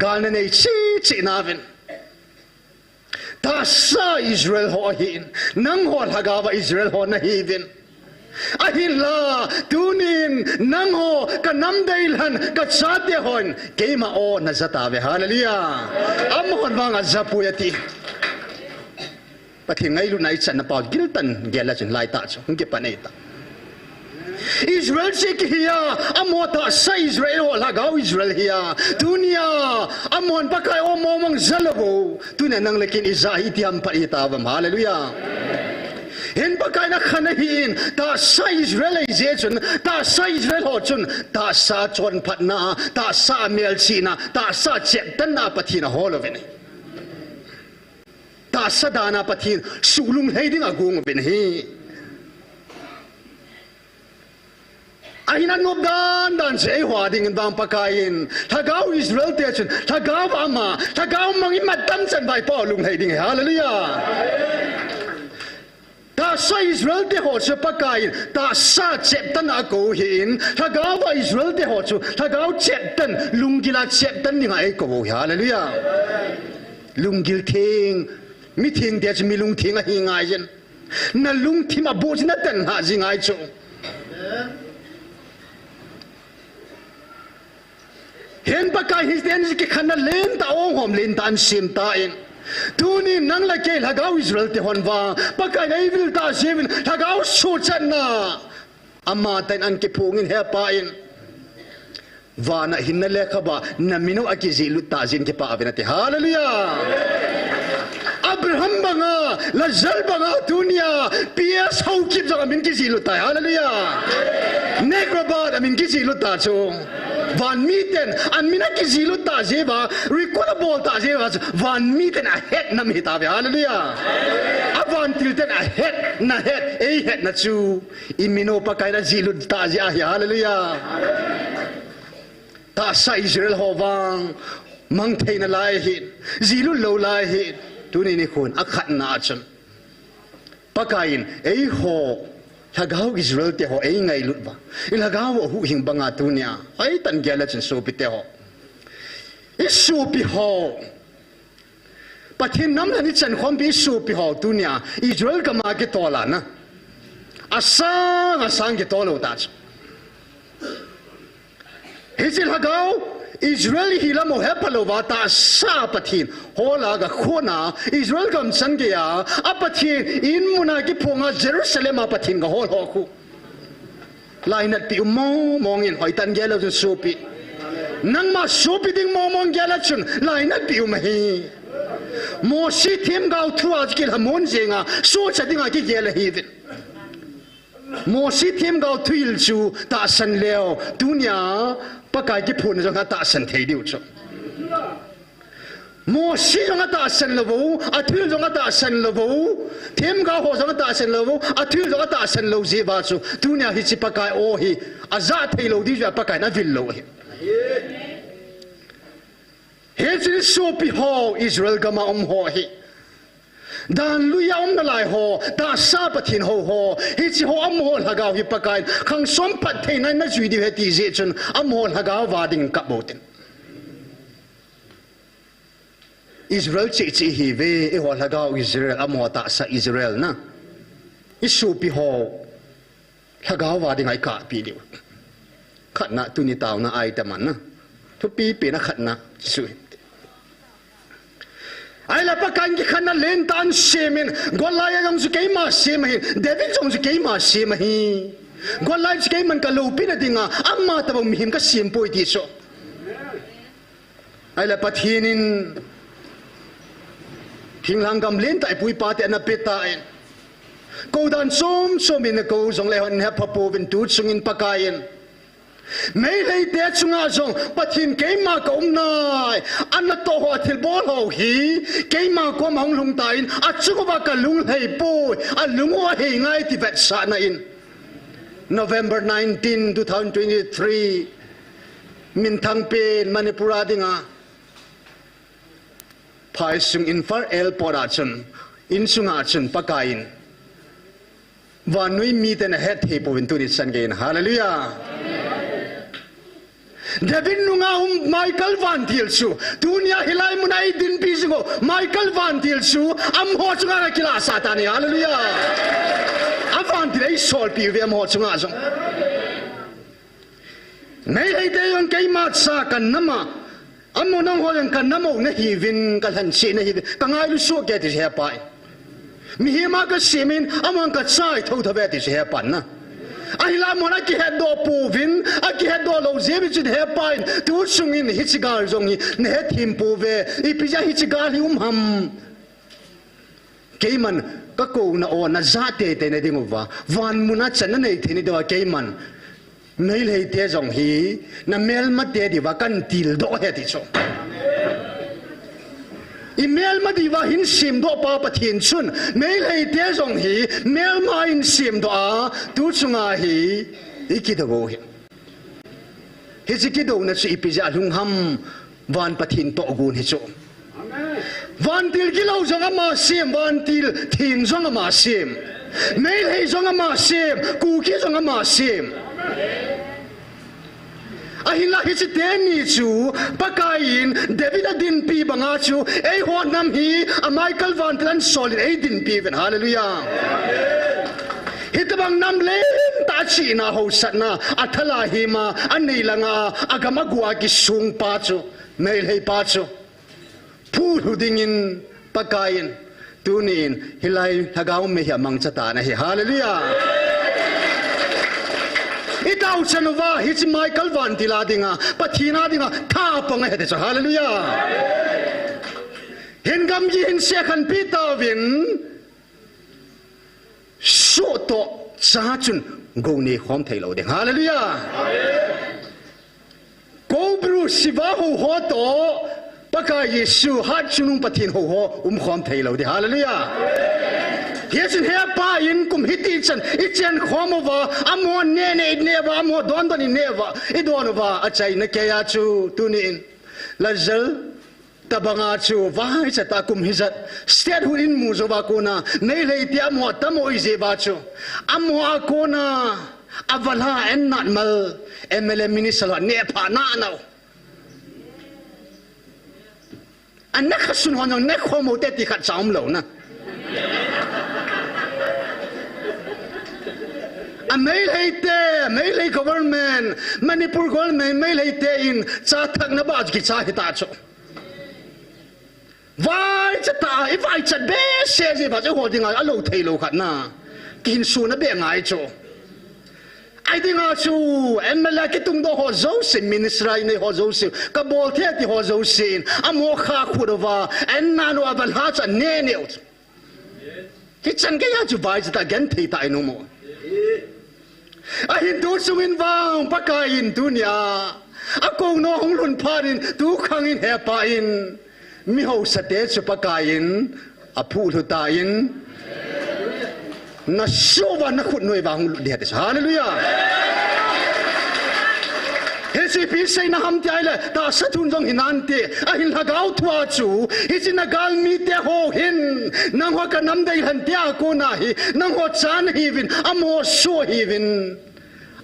galna nei chi navin ta sa Israel ho hin nang ho hagawa Israel ho na hivin ahila tunin nang ho ka namdailhan ka chate hon keima o na zatawe hallelujah am hon wanga zapuyati pathin ngai lu nai chan na pa giltan gela chin lai ta chu nge panei ta Israel sik hiya amota sa Israel wala gaw Israel hiya dunia amon pakai o momong zalabo tunan nang lekin izahi tiam pa itavam hallelujah hen pakai na khanahin ta sa Israel je chun ta sa Israel ho chun ta sa chon phatna ta sa mel china ta sa chetan na pathina holoveni ta sa dana pathin sulung heiding agung ben hi ahina ngob dan se hwa ding bang pakain thagau Israel te chun thagau ama thagau mangi matam chan bai po lung heiding hallelujah ta sa Israel te ho se pakain ta sa cheptan a ko hin thagau wa Israel te ho chu thagau cheptan lungila cheptan ni ngai ko hallelujah lungil thing mi thing te mi lung thing a hi ngai jen na lung thima bo na tan ha ji ngai chu hen pakai his den ki khana len ta ong hom len tan sim ta in tuni nang la ke lagau Israel te hon wa pakai nei vil ta sivin lagau su chan na amma tan an ke pungin he pa in wa na hin le khaba na mino akizi lu ta jin ke pa avinate hallelujah Abraham banga Lazar banga dunia PS hau kip jang min ki zilu ta hallelujah negraba min ki zilu ta chu van miten an mina ki zilu ta jeba record ball ta jeba van miten a het na mi ta hallelujah avan tilten a het na het ei het na chu imino pa kai na zilu ta ja hallelujah ta sa Israel hovang mang thei na lai hi zilu lo lai hi tuni ni khun akhat na chan pakain ei ho lagau Israel te ho ei ngai lut ba ilagau hu hing banga tunia ai tan gela chan so pi te ho isu pi ho pathin nam ni chan khom bi su pi ho tunia Israel ka ma ke tola na asang ke tolo ta hisil lagau Israel hila mo hepalo wata sa pathin hola ga khona Israel gam sangeya apathin in muna ki phonga Jerusalem apathin ga hol hoku lainat pi ummo mongin hoitan gelo su pi nang ma sopi ding momong gala chun lai na piu ma hi mo si them gau thua ki la mon jenga so cha dinga ki gela hi din mo si them gau thuil chu ta san leo dunya pakai ki phun jong ta san thei diu chu mo si jong ta san lo a thuil jong ta san lo them gau ho jong ta san lo a thuil jong ta san lo je ba chu dunya hi chi pakai o hi a za thei lo di ja pakai na vil lo hi Hezil sopi ho Israel gama ho hi dan luya na lai ho da sa pathin ho hichi ho ho lagaw hi pakai khang som pat thei na jui di heti je chun ho lagaw wading ka botin Israel chi hi ve e ho lagaw Israel ho ta sa Israel na isupi ho lagaw wading ai ka pi liu khat na tu ni taw na ai ta man na tu pi na khat na su ai la pakan ki khana len tan semin golai yong su keima sem hi David jong su keima sem hi golai su keiman ka lo pin dinga amma ta bom him ka sem poi ti so ai la pathinin thinglang gam len tai pui pa te na peta en ko dan som in ko jong le hon ha papo vin tu chungin pakayen mấy lấy té chunga zong pathin keima ka umnai an to ho thil bol ho hi keima ko mong lung tain a chuko ba ka lung hei po a lung ho hei ngai ti vet sa na in November 19 2023 min thang pen manipura dinga phai sung in far el pora chun in sunga chun pakain vanui mi ten het he po vin tu ni san gein hallelujah David nunga Michael Van Til su dunia hilai munai din pisingo Michael Van Til su am ho chunga na kila satani hallelujah avan til ei sol pi ve am ho chunga so nei hei te yon kai mat sa kan nama ammo nang ho yang kan namo na hi vin kan han si na hi ka ngai lu su ke ti he pai mi hi ma ka simin amang ka chai thau tha ve ti he pan na ahila mona ki head do povin a ki head do lo zebi chid he pain tu sungin hichigal zongi ne he thim pove I pija hichigal hi ham keiman ka ko na o na zate te ne dingova van muna chana nei thini do keiman nei lei te zong hi na mel ma te di wa kan til do he ti so email ma diwa hin sim do pa pathin chun mail hei te zong hi mail ma in sim do a tu chunga hi ikidago hi hichikido na chi ipija lung ham van pathin to gun hi chu van til ki lo zong ma sim van til thing zong ma sim mail hei zong ma sim ku ki zong ma sim ahila hi chi te ni chu pakain David din pi banga chu ei ho nam hi a Michael Van Tlan solid ei din pi ven hallelujah hitabang nam le ta chi na ho satna athala hi ma anei langa agama gua ki sung pa chu mail hei pa chu pu hu dingin pakain tunin hilai thagau me hi mang chata na hi hallelujah itaw chanova hits Michael Van Tila dinga pathina dinga tha panga hede cha hallelujah hengam ji hin sekhan pita win so to cha chun go ni khom thailo de hallelujah go bru siva ho to paka yesu hat chunung pathin ho khom thailo de hallelujah Yesin he pa in kum hiti chan ichen khomova amon ne neva amo don neva idonova achai na kaya chu tunin lazal tabanga chu vai chata kum hizat sted hu in mu zova kona nei lei ti amo tamo ize ba chu amo akona avala en not mal emele minisala ne pa na no anak sun honong ne khomo te ti khat chaum lo na mail hate government Manipur government mail hate in cha thak na ba ki cha hita cho vai cha ta if I cha be se je ba ho ding a lo thei lo khat na kin su na be ngai cho ai đi ngã chú em là cái tung đó họ giấu xin ministry này họ giấu xin cái bol thế thì họ giấu xin amo khá khu đó và em nano aval hát cho nè nèo cái chân cái chú vai ta gen thì tại nó mua ai Hindu sung in vang pakai in dunia ako no hong lun parin tu khang in he pa in mi ho sate chu pakai in apu thu ta in na shova na khut noi wang lu de hallelujah HCP say na ham tiai le ta sathun jong hinante a hin hagau thua chu hi chin gal mi te ho hin nang ho ka nam dei han tia ko na hi nang ho chan hi vin amo so hi vin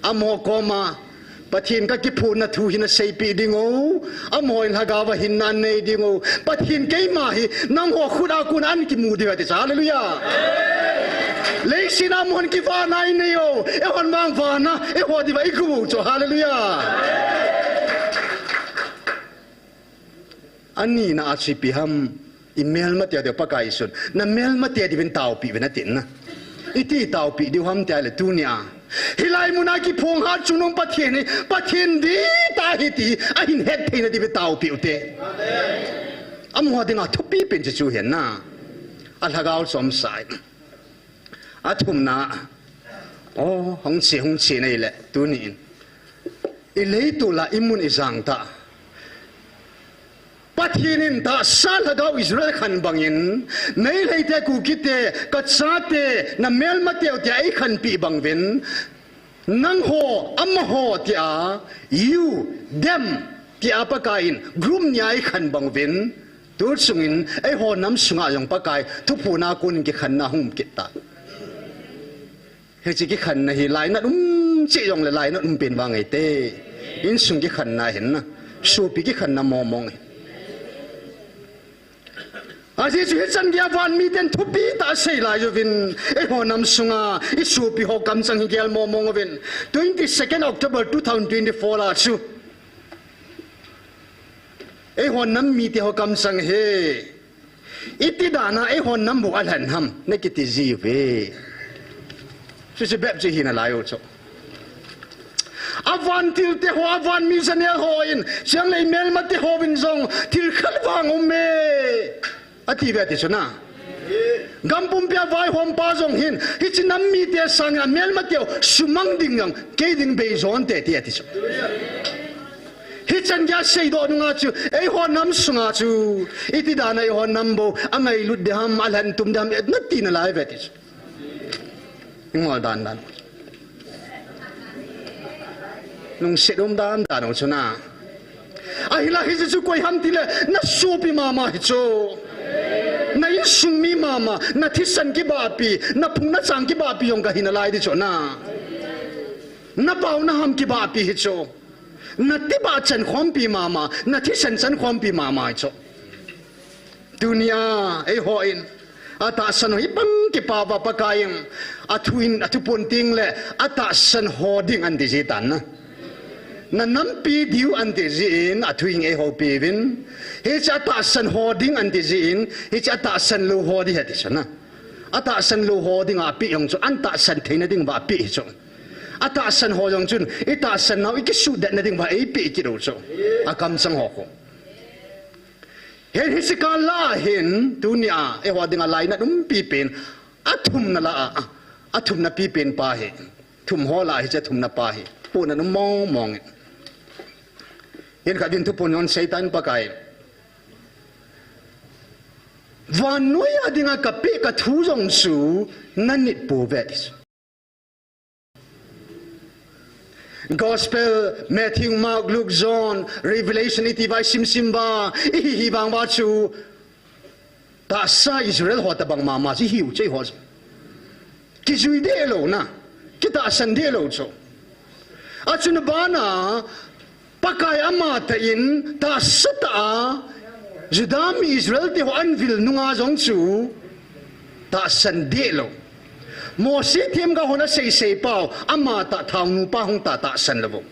amo koma pathin ka ki phu na thu hin sei pi dingo amo in hagawa hin nan nei dingo pathin ke ma hi nang ho khuda kun an ki mu diwa te hallelujah lấy xin am hồn kỳ vả này này ô, em hồn mang vả na, em hồn đi vậy cũng cho hallelujah. Anh nhìn na chỉ bị ham, email mà tiệt được pakai sun, na mail mà tiệt đi bên tàu bị bên tin na, iti tàu bị điều ham tiệt là dunia. Hilai muna ki phong hat chunong pathian đi ta hiti, anh hết thế na đi bên tàu bị ute. Am hoa đi ngã thúc bị bên chú hiền na, alhagao som sai. Athum na hong chi nei le tu ni i lei tu la imun izang ta pathinin ta sal hagau Israel khan bangin nei lei te ku kite ka cha te na mel ma teu te ai khan pi bangvin nang ho am ho ti a you them ti apa kain grum nyai khan bangvin tu sungin ai ho nam sunga yong pakai thu puna kun ki khan na hum kita he chỉ cái khẩn này lại nó chỉ dùng lại nó biến vào ngày tê in sung cái khẩn này hiện na số bị cái khẩn na mò mong à chỉ chuyện chân kia van mi tên thúc bị ta xây lại rồi vin ấy họ nằm sung à ít số bị họ cầm sang cái mò mong vin 22 October 2024 là chú ấy họ nằm mi thì họ cầm sang he ít tí đàn ấy họ nằm bộ ăn hẳn ham này cái gì về chỉ bẹp chỉ hình lại ô chỗ, avan til te ho avan mi zane hoin, siang lei mel mat te ho bin zong til khal wang ome, ati ve te chuna, gampum pia vai hom pa zong hin, hi chinam mi te sang a mel mat te sumang ding yang ke ding be zon te te chu, hi chan ya sei do nga chu, ei ho nam sunga chu, iti da nai ho nam bo, angai lut de ham alhan tum dam et nati na lai ve te chu. Ngồi đàn nung sẽ đom đàn ông cho na ai là khi chú quay ham thì là na supi mama hi cho na in sung mi mama na thisan ki ba pi na phung na chang ki ba pi yong ka hin lai di cho na pau na ham ki ba pi hi cho na ti ba chan khom pi mama na thisan chan khom pi mama hi cho dunia ei ho in ata san hi bang ki pa ba pakayang atupun ting le ata san hoding an di tan na nampi diu an di in atuing e ho pevin he cha ta san hoding an di in he cha ta san lo hodi hati sana ata san lo hoding a pi yong chu an ta san theina ding ba pi chu ata san ho yong chun ita san nau ikisu da na ding ba e pi ki ro chu akam sang ho ko hen hisikala hin dunia e ho dinga lai na pi pen athum na la athum na pi pen pa he thum ho la hi cha thum na pa he pu na mong mong yen ka din tu pon on satan pa kai van noya dinga ka pe ka thu jong su nanit pu vetis Gospel, Matthew, Mark, Luke, John, Revelation, iti vai simba, ihi bang bachu. Ta sa Israel ho ta bang mama si hiu chei ho. Ki zui de lo na, kita san de lo cho. Achun bana pakai ama ta in ta sata Judam Israel te ho anvil nunga jong chu ta san de lo. Mo si thêm ga hona sei pao ama ta thang pa hong ta san lavo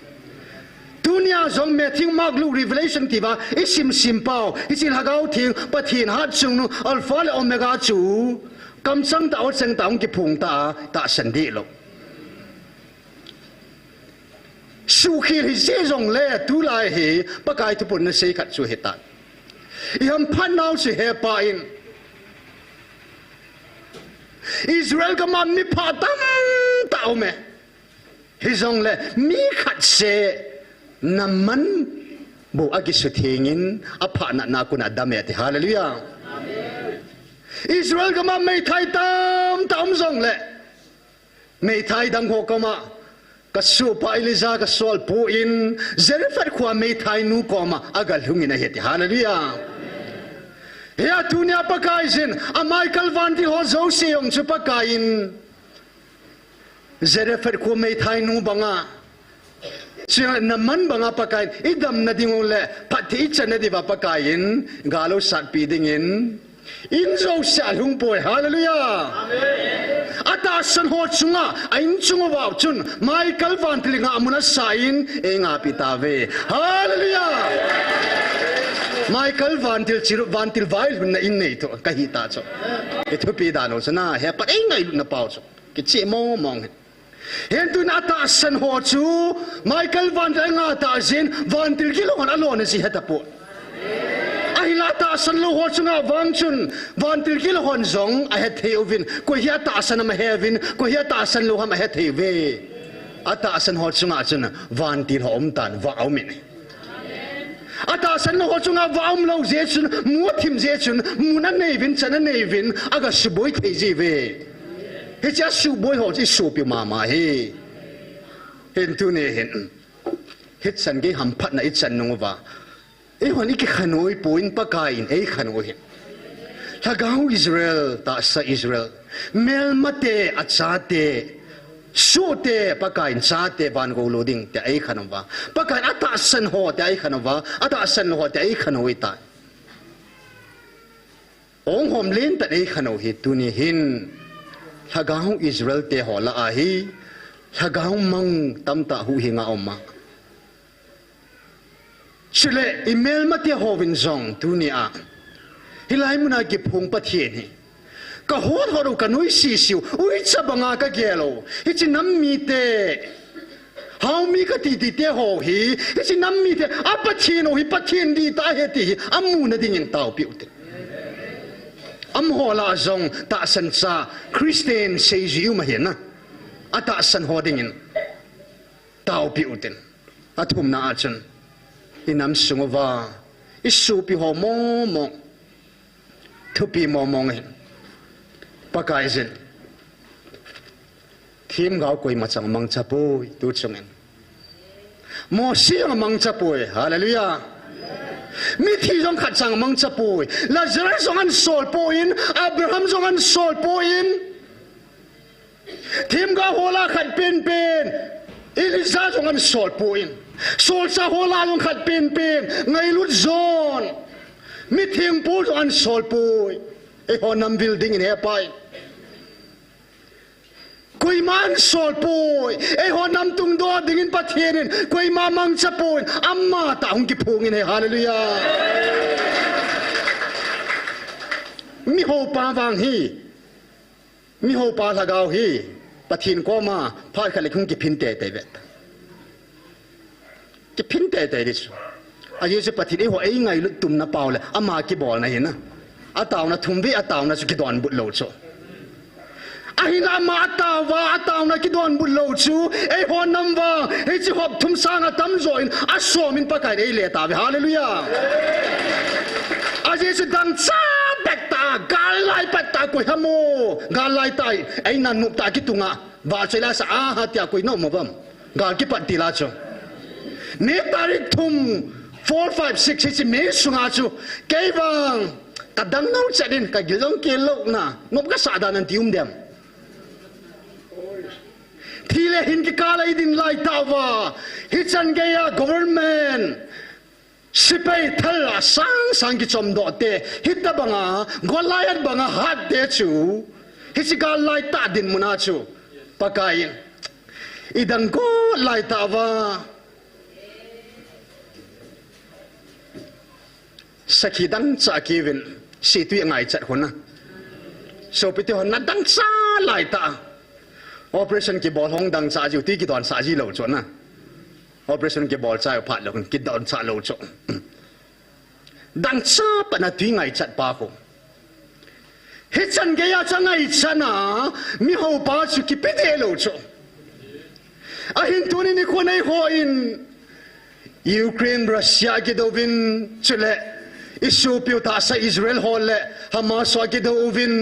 dunia zong Matthew Mark Luke Revelation tiba isim pao isil hagau thing pathin hat chung nu alpha le omega chu kam sang ta ot sang ta ong ki phung ta san di lo su khi hi se rong le tu lai hi pakai tu pun na sei khat chu heta i ham phan nau se he pa in Israel ka ma mi pha tam tao me hi rong le mi khat se naman bo agi su thengin apha na kuna dame te hallelujah Israel ka ma mai thai tam rong le mai thai dang ho ka ma ka su pa Eliza ka sol pu in Zarephath khwa mai thai nu ko ma agal hungina heti hallelujah ya dunia pakai sin a Michael van di ho zo se yong chu pakai in Zarephath khwa mai thai nu banga siya naman banga pakai idam na dingong le pati cha na di ba pakai in galo sat pi dingin in zo sha lung boy hallelujah amen ata san ho chunga ain chunga wa chun Michael van tilinga amuna sain enga pitave hallelujah Michael van til vai na in nei to kahita cho eto pi da no sana he pa engai na pau cho ke che mo mong hen tu na ta san ho chu Michael van nga ta zin van til kilon alone si heta po ahila ta san lo ho chunga wang chun van til kil hon zong a het heuvin ko hia ta san ma hevin ko hia ta san lo ha het heve ata san ho chunga chun van til hom tan wa au min ata san lo ho chunga wa um lo je chun mu thim je chun mu na nei vin chan nei vin aga suboi thei je ve he cha suboi ho ji su pi ma ma he hen tu ne hen hit san ge ham phat na it san no wa hon iki khanoi point pakai in ei khanoi thagau Israel ta sa Israel mel mate achate sote pakai chate ban go loading te ei khanwa pakai ata san ho te ei khanwa ata san ho te ei khanoi ta ong hom len ta ei khano hi tuni hin thagau Israel te hola a hi thagau mang tamta hu hinga oma chile email mate hovin zong tunia hilai muna ki phung pathian hi ka hot horu ka noi si siu ui chabanga ka gelo hi chi nammi te how mi ka ti te ho hi chi nammi te apathin o hi pathin di ta he ti amu na ding in tau pi ute am hola zong ta san sa Christian says you ma hian na ata san hoding in tau pi uten athum na achan inam sungova isu pi ho mo mo thu pi mo mo nge pakai zen thim gao koi ma chang mang chapoi tu chungen mo siang mang chapoi hallelujah mi thi jong khat chang mang chapoi Lazarus jong an sol poin Abraham jong an sol poin thim ga hola khat pen Eliza jong an sol poin sol sa hola jong khat pen ngai lut zon mi thing pu jong an sol poi e honam building in he pai koi man sol poi e honam tung do dingin pathienin koi ma mang chapoi amma ta hung ki phung in he hallelujah mi ho pa wang hi mi ho pa lagao hi pathin ko ma phai khale khung ki phin te te vet ki phin te te ri chu a yesu pathin e ho ei ngai lut tum na paw le ama ki bol na hin na ataw na thumbi ataw na chu ki don but lo chu ahina ma ataw na ki don but lo chu e ho nam wa e chi hop thum sang a tam zoin a so min pa kai le ta ve hallelujah a yesu dang cha dak ta gal lai pat ta ko hamo gal lai tai ai nan nup ta ki tunga ba chela sa a ha tia ko no mo bam gal ki pat ti la chu ne tarik thum 4 5 6 chi me sunga chu kevang kadang nau chadin ka gilong kelok na ngop ka sa danan tium dem thile hin ki kala idin lai tawa hichan ge ya government sipai thalla sang ki chom do te hitta banga golayat banga hat de chu hichika lai ta din muna chu pakai idang ko lai tawa sakhi dang cha kevin si tu ngai chat hona so piti hon na dang cha lai ta operation ki bol hong dang cha ju ti ki don sa ji lo chona operation ke bol chai phat lo ki don cha lo cho dang cha pa na tui ngai chat pa ko he chan ge ya changai chana mi ho pa chu ki pe de lo cho a hin tu ni ko nei ho in Ukraine Russia ke dovin chule Ethiopia ta sa Israel hol le Hamas ke dovin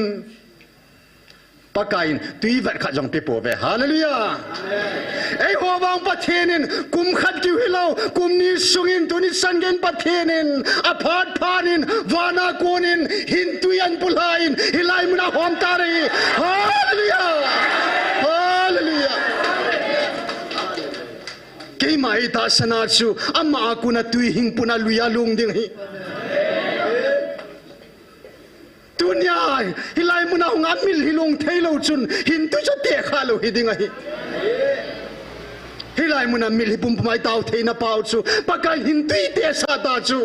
pakain tui vat khat jong pe po ve hallelujah ei ho bang pathenin kum khat ki hilau kum ni sungin tuni sangen pathenin aphat phanin wana konin hintuyan pulain hilai muna hom tari hallelujah hallelujah ke mai ta sana chu amma aku na tui hing puna luya lung ding hi dunia hilai muna hong amil hilong thailo chun hin tu cha te kha lo hidinga hi hilai muna mil hipum mai tau theina pau chu pakai hin tui te sa ta chu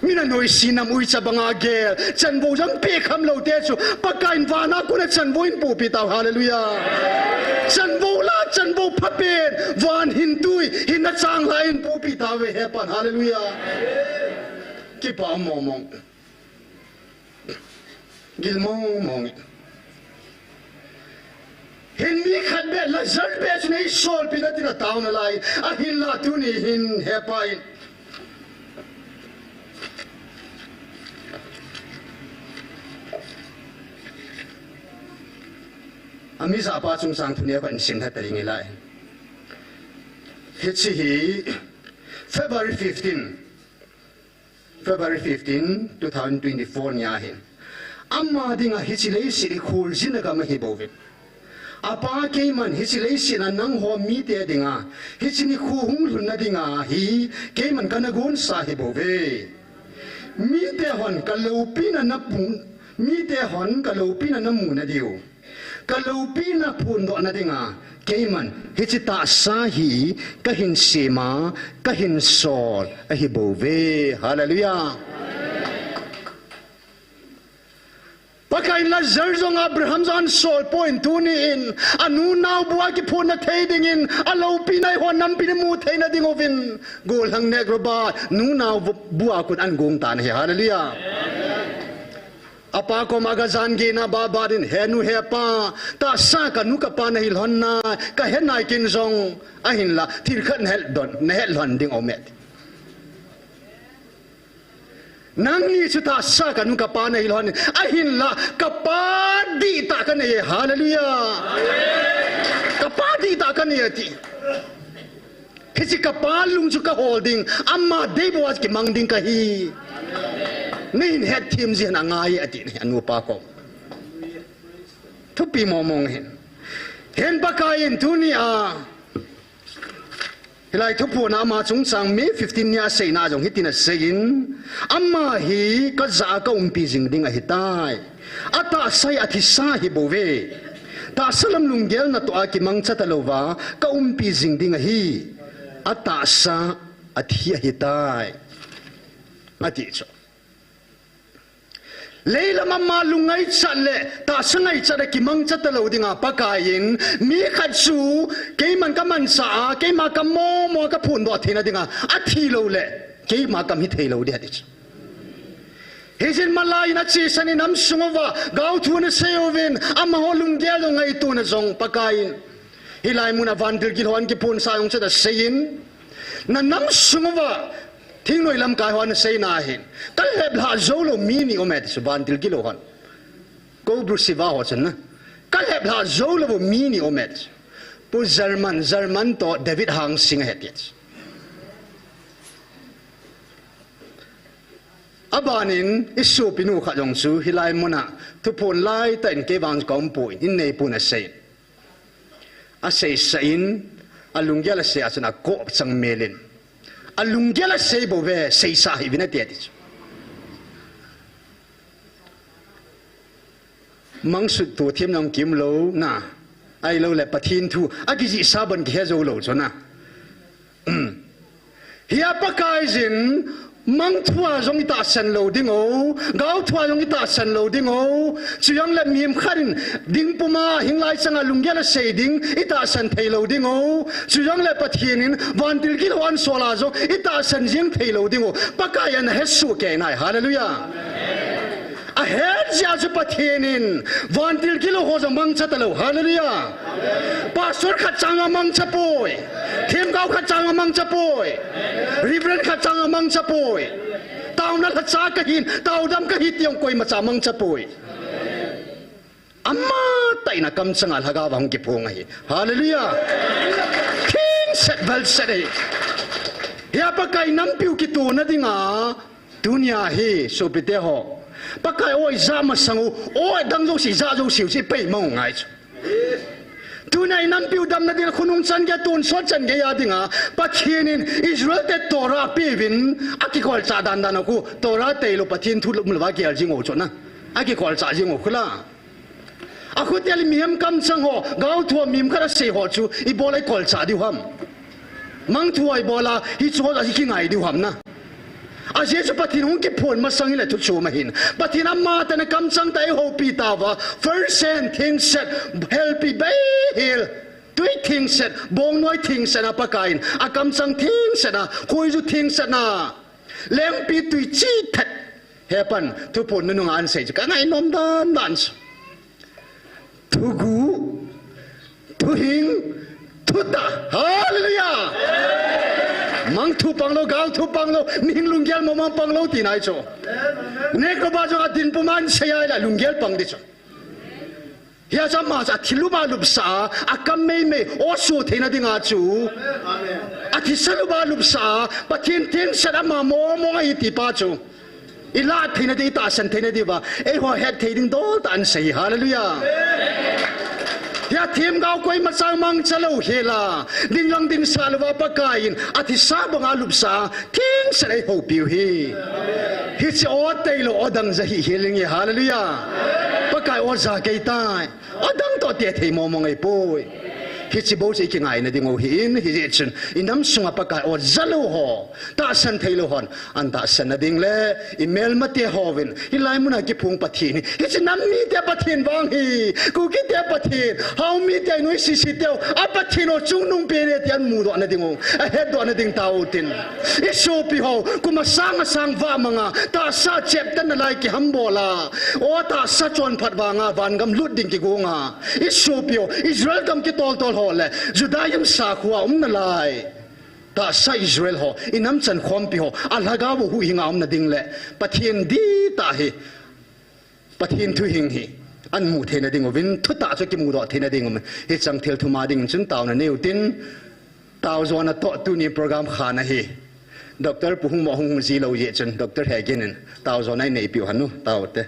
mina noi sinam ui cha banga gel chan bo jang pe kham lo te chu pakai wana ku na chan bo in pu pi tau hallelujah chan bo la chan bo phapen wan hin tui hin na chang lain pu pi tau ve he pan hallelujah ki pa momong Gilmong mong hin mi khat be la zar be chne sol pinatina tauna lai a hin la tu ni hin hepai ami za pa chung sang thunia kan sin ha tari ngi lai hichi hi February 15 2024 nya hin amma dinga hichilei siri khul jinaga ma hi bovin apa ke man hichilei sina nang ho mi te dinga hichini khu hung lun na dinga hi ke man kana gon sa hi bove mi te hon kalopina na pun mi te hon kalopina na mu na diu kalopina pun do na dinga ke man hichita sa hi ka hin sema ka hin sol a hi bove hallelujah Pakain la zerzong Abraham zan sol point tuni in anu now bua ki phone na thading in alo pinai ho nam pin mu thaina ding ovin gol hang negro ba nu now bua kun an gong tan he hallelujah apa ko magazan ge na ba ba din he nu he pa ta sa ka nu ka pa na hil hon na ka he nai kin zong a hin la thir khat hel don ne hel hon ding omet nang ni chuta sa ka nu ka pa na hilon a hin la ka pa di ta ka ne hallelujah ka pa di ta ka ne ti kisi ka pa lung chu ka holding amma de boas ki mang ding ka hi nin het team ji na ngai ati anu pa ko thu pi mo mong hen ba ka in dunia Hilai thu pu na ma chung chang me 15 nya sei na jong hitina sein amma hi ka za ka pi jing ding a hitai ata sai athi sa hi bove ta salam lungel na to a ki mang chata lova ka pi jing ding a hi ata sa athi a hitai ati cho Leila mama lungai chatle ta sangai chada ki mang chatalo dinga pakain mi khatsu ke man ka man sa ke ma ka mo ka phun do thina dinga athi lo le ke ma ka mi thei lo de ati hejin malai na chi sani nam sungova gau thu na seovin amma holung gelo ngai tu na zong pakain hilai muna vandil ki hon ki phun sa yong chada sein na nam sungova Thing noi lam kai hon sei na hin kal heb la zolo mini omet suban til kilo hon ko brusiva ho chen na kal heb la zolo mini omet pu German to David Hang sing hetit abanin isu pinu kha jong su hilai mona tu pon lai ten ke wang kom pui in nei pun a sei sein alungya la se asana ko chang melin alunggela sei bove sei sahi vina tiati mangsu tu thiam nong kim lo na ai lo le pathin thu agiji sabon ke zo lo chona hiya pakai jin mang thua giống như ta sân lâu đinh ô gạo thua giống như ta sân lâu đinh ô chỉ yang là miếng khăn đinh puma hình lại sang lùng gia là xây đinh ít ta sân thầy lâu đinh ô chỉ yang là bắt hiền van til kí hoàn xóa là zo ít ta sân riêng thầy lâu đinh ô bắt cái anh hết su kẻ này hallelujah a hết giờ cho bắt hiền van til kí lo zo mang chát lâu hallelujah pastor khát chang mang chát bôi thêm gạo khát chang mang chát bôi Reverend khát chang mang chát bôi tao nó khát chang cái hin tao đâm cái hít tiếng quay mà chang mang chát bôi amma tay na kam chang al haga wang ki phung ai hallelujah king set vel set ai ya pa kai nam piu ki tu na dinga dunia hi so bite ho pa kai oi za ma sangu oi dang zo si za zo siu si pe mo ngai tu này năm piu đâm na din khunung chan ge tun so chan ge ya dinga pathinin Israel te Torah pivin akikol cha dan dan ku Torah te lo pathin thu lo mulwa ge jing o chona akikol cha jing o khula aku tel miam kam chang ho gau thua mim khara se ho chu I bolai kol cha di ham mang thuai bola hi chu la hi ngai di ham na a je chu pathin hung ki phon ma sang ile thu chu ma hin pathin amma ta na kam chang tai ho pi ta wa first and things set help be heal tui things set bong noi things set apa kain a kam chang things set na khoi ju things set na lem pi tui chi that happen thu phon nu ngan sei ka ngai nom dan dan thu gu thu hing thu ta hallelujah mang thu pang lo gao thu pang lo ning lunggel mo mang pang lo ti nai cho ne ko ba jo atin puman saya la lunggel pang di cho ya sa ma sa thilu ba lup sa akam me o su thina dinga chu a thi salu ba lup sa pathin tin sa ma mo mo ngai ti pa chu ila thina di ta san thina di ba e ho het thiding do tan sei hallelujah ya thêm gạo quay mặt sang mang chalo hela ding lang ding salwa pakain ati sa banga lupsa king sai ho piu hi si o tailo odang zahi healing hallelujah pakai o za kai tai odang to te thei mo mo ngai poi hi si bo sei ki ngai na ding o hin hi je chen inam sunga pakai o zalo ho ta san thailo hon an ta san na ding le email ma te hovin hi lai muna ki phung pathin hi si nam mi te pathin wang hi ku ki te pathin how mi te noi si si te a pathin o chung nung pe ne tian mu do na ding o a he do na ding tau tin i so pi ho ku ma sang wa manga ta sa chep tan na lai ki hambola o ta sa chon phat wa nga van gam lut ding ki go nga i so pi ho Israel gam ki tol tol le Judaim sa khuwa na lai ta sa Israel ho inam chan khom pi ho alhaga bu hu hinga na ding le pathin di ta hi pathin thu hing hi an mu the na ding win thu ta cho ki mu do the na ding he chang thel thu ma ding chun taw na neu tin taw zo na to tu ni program khana hi Dr. Puhung mo hung ji lo ye chen Dr. Hagin taw zo nai nei pi hanu taw te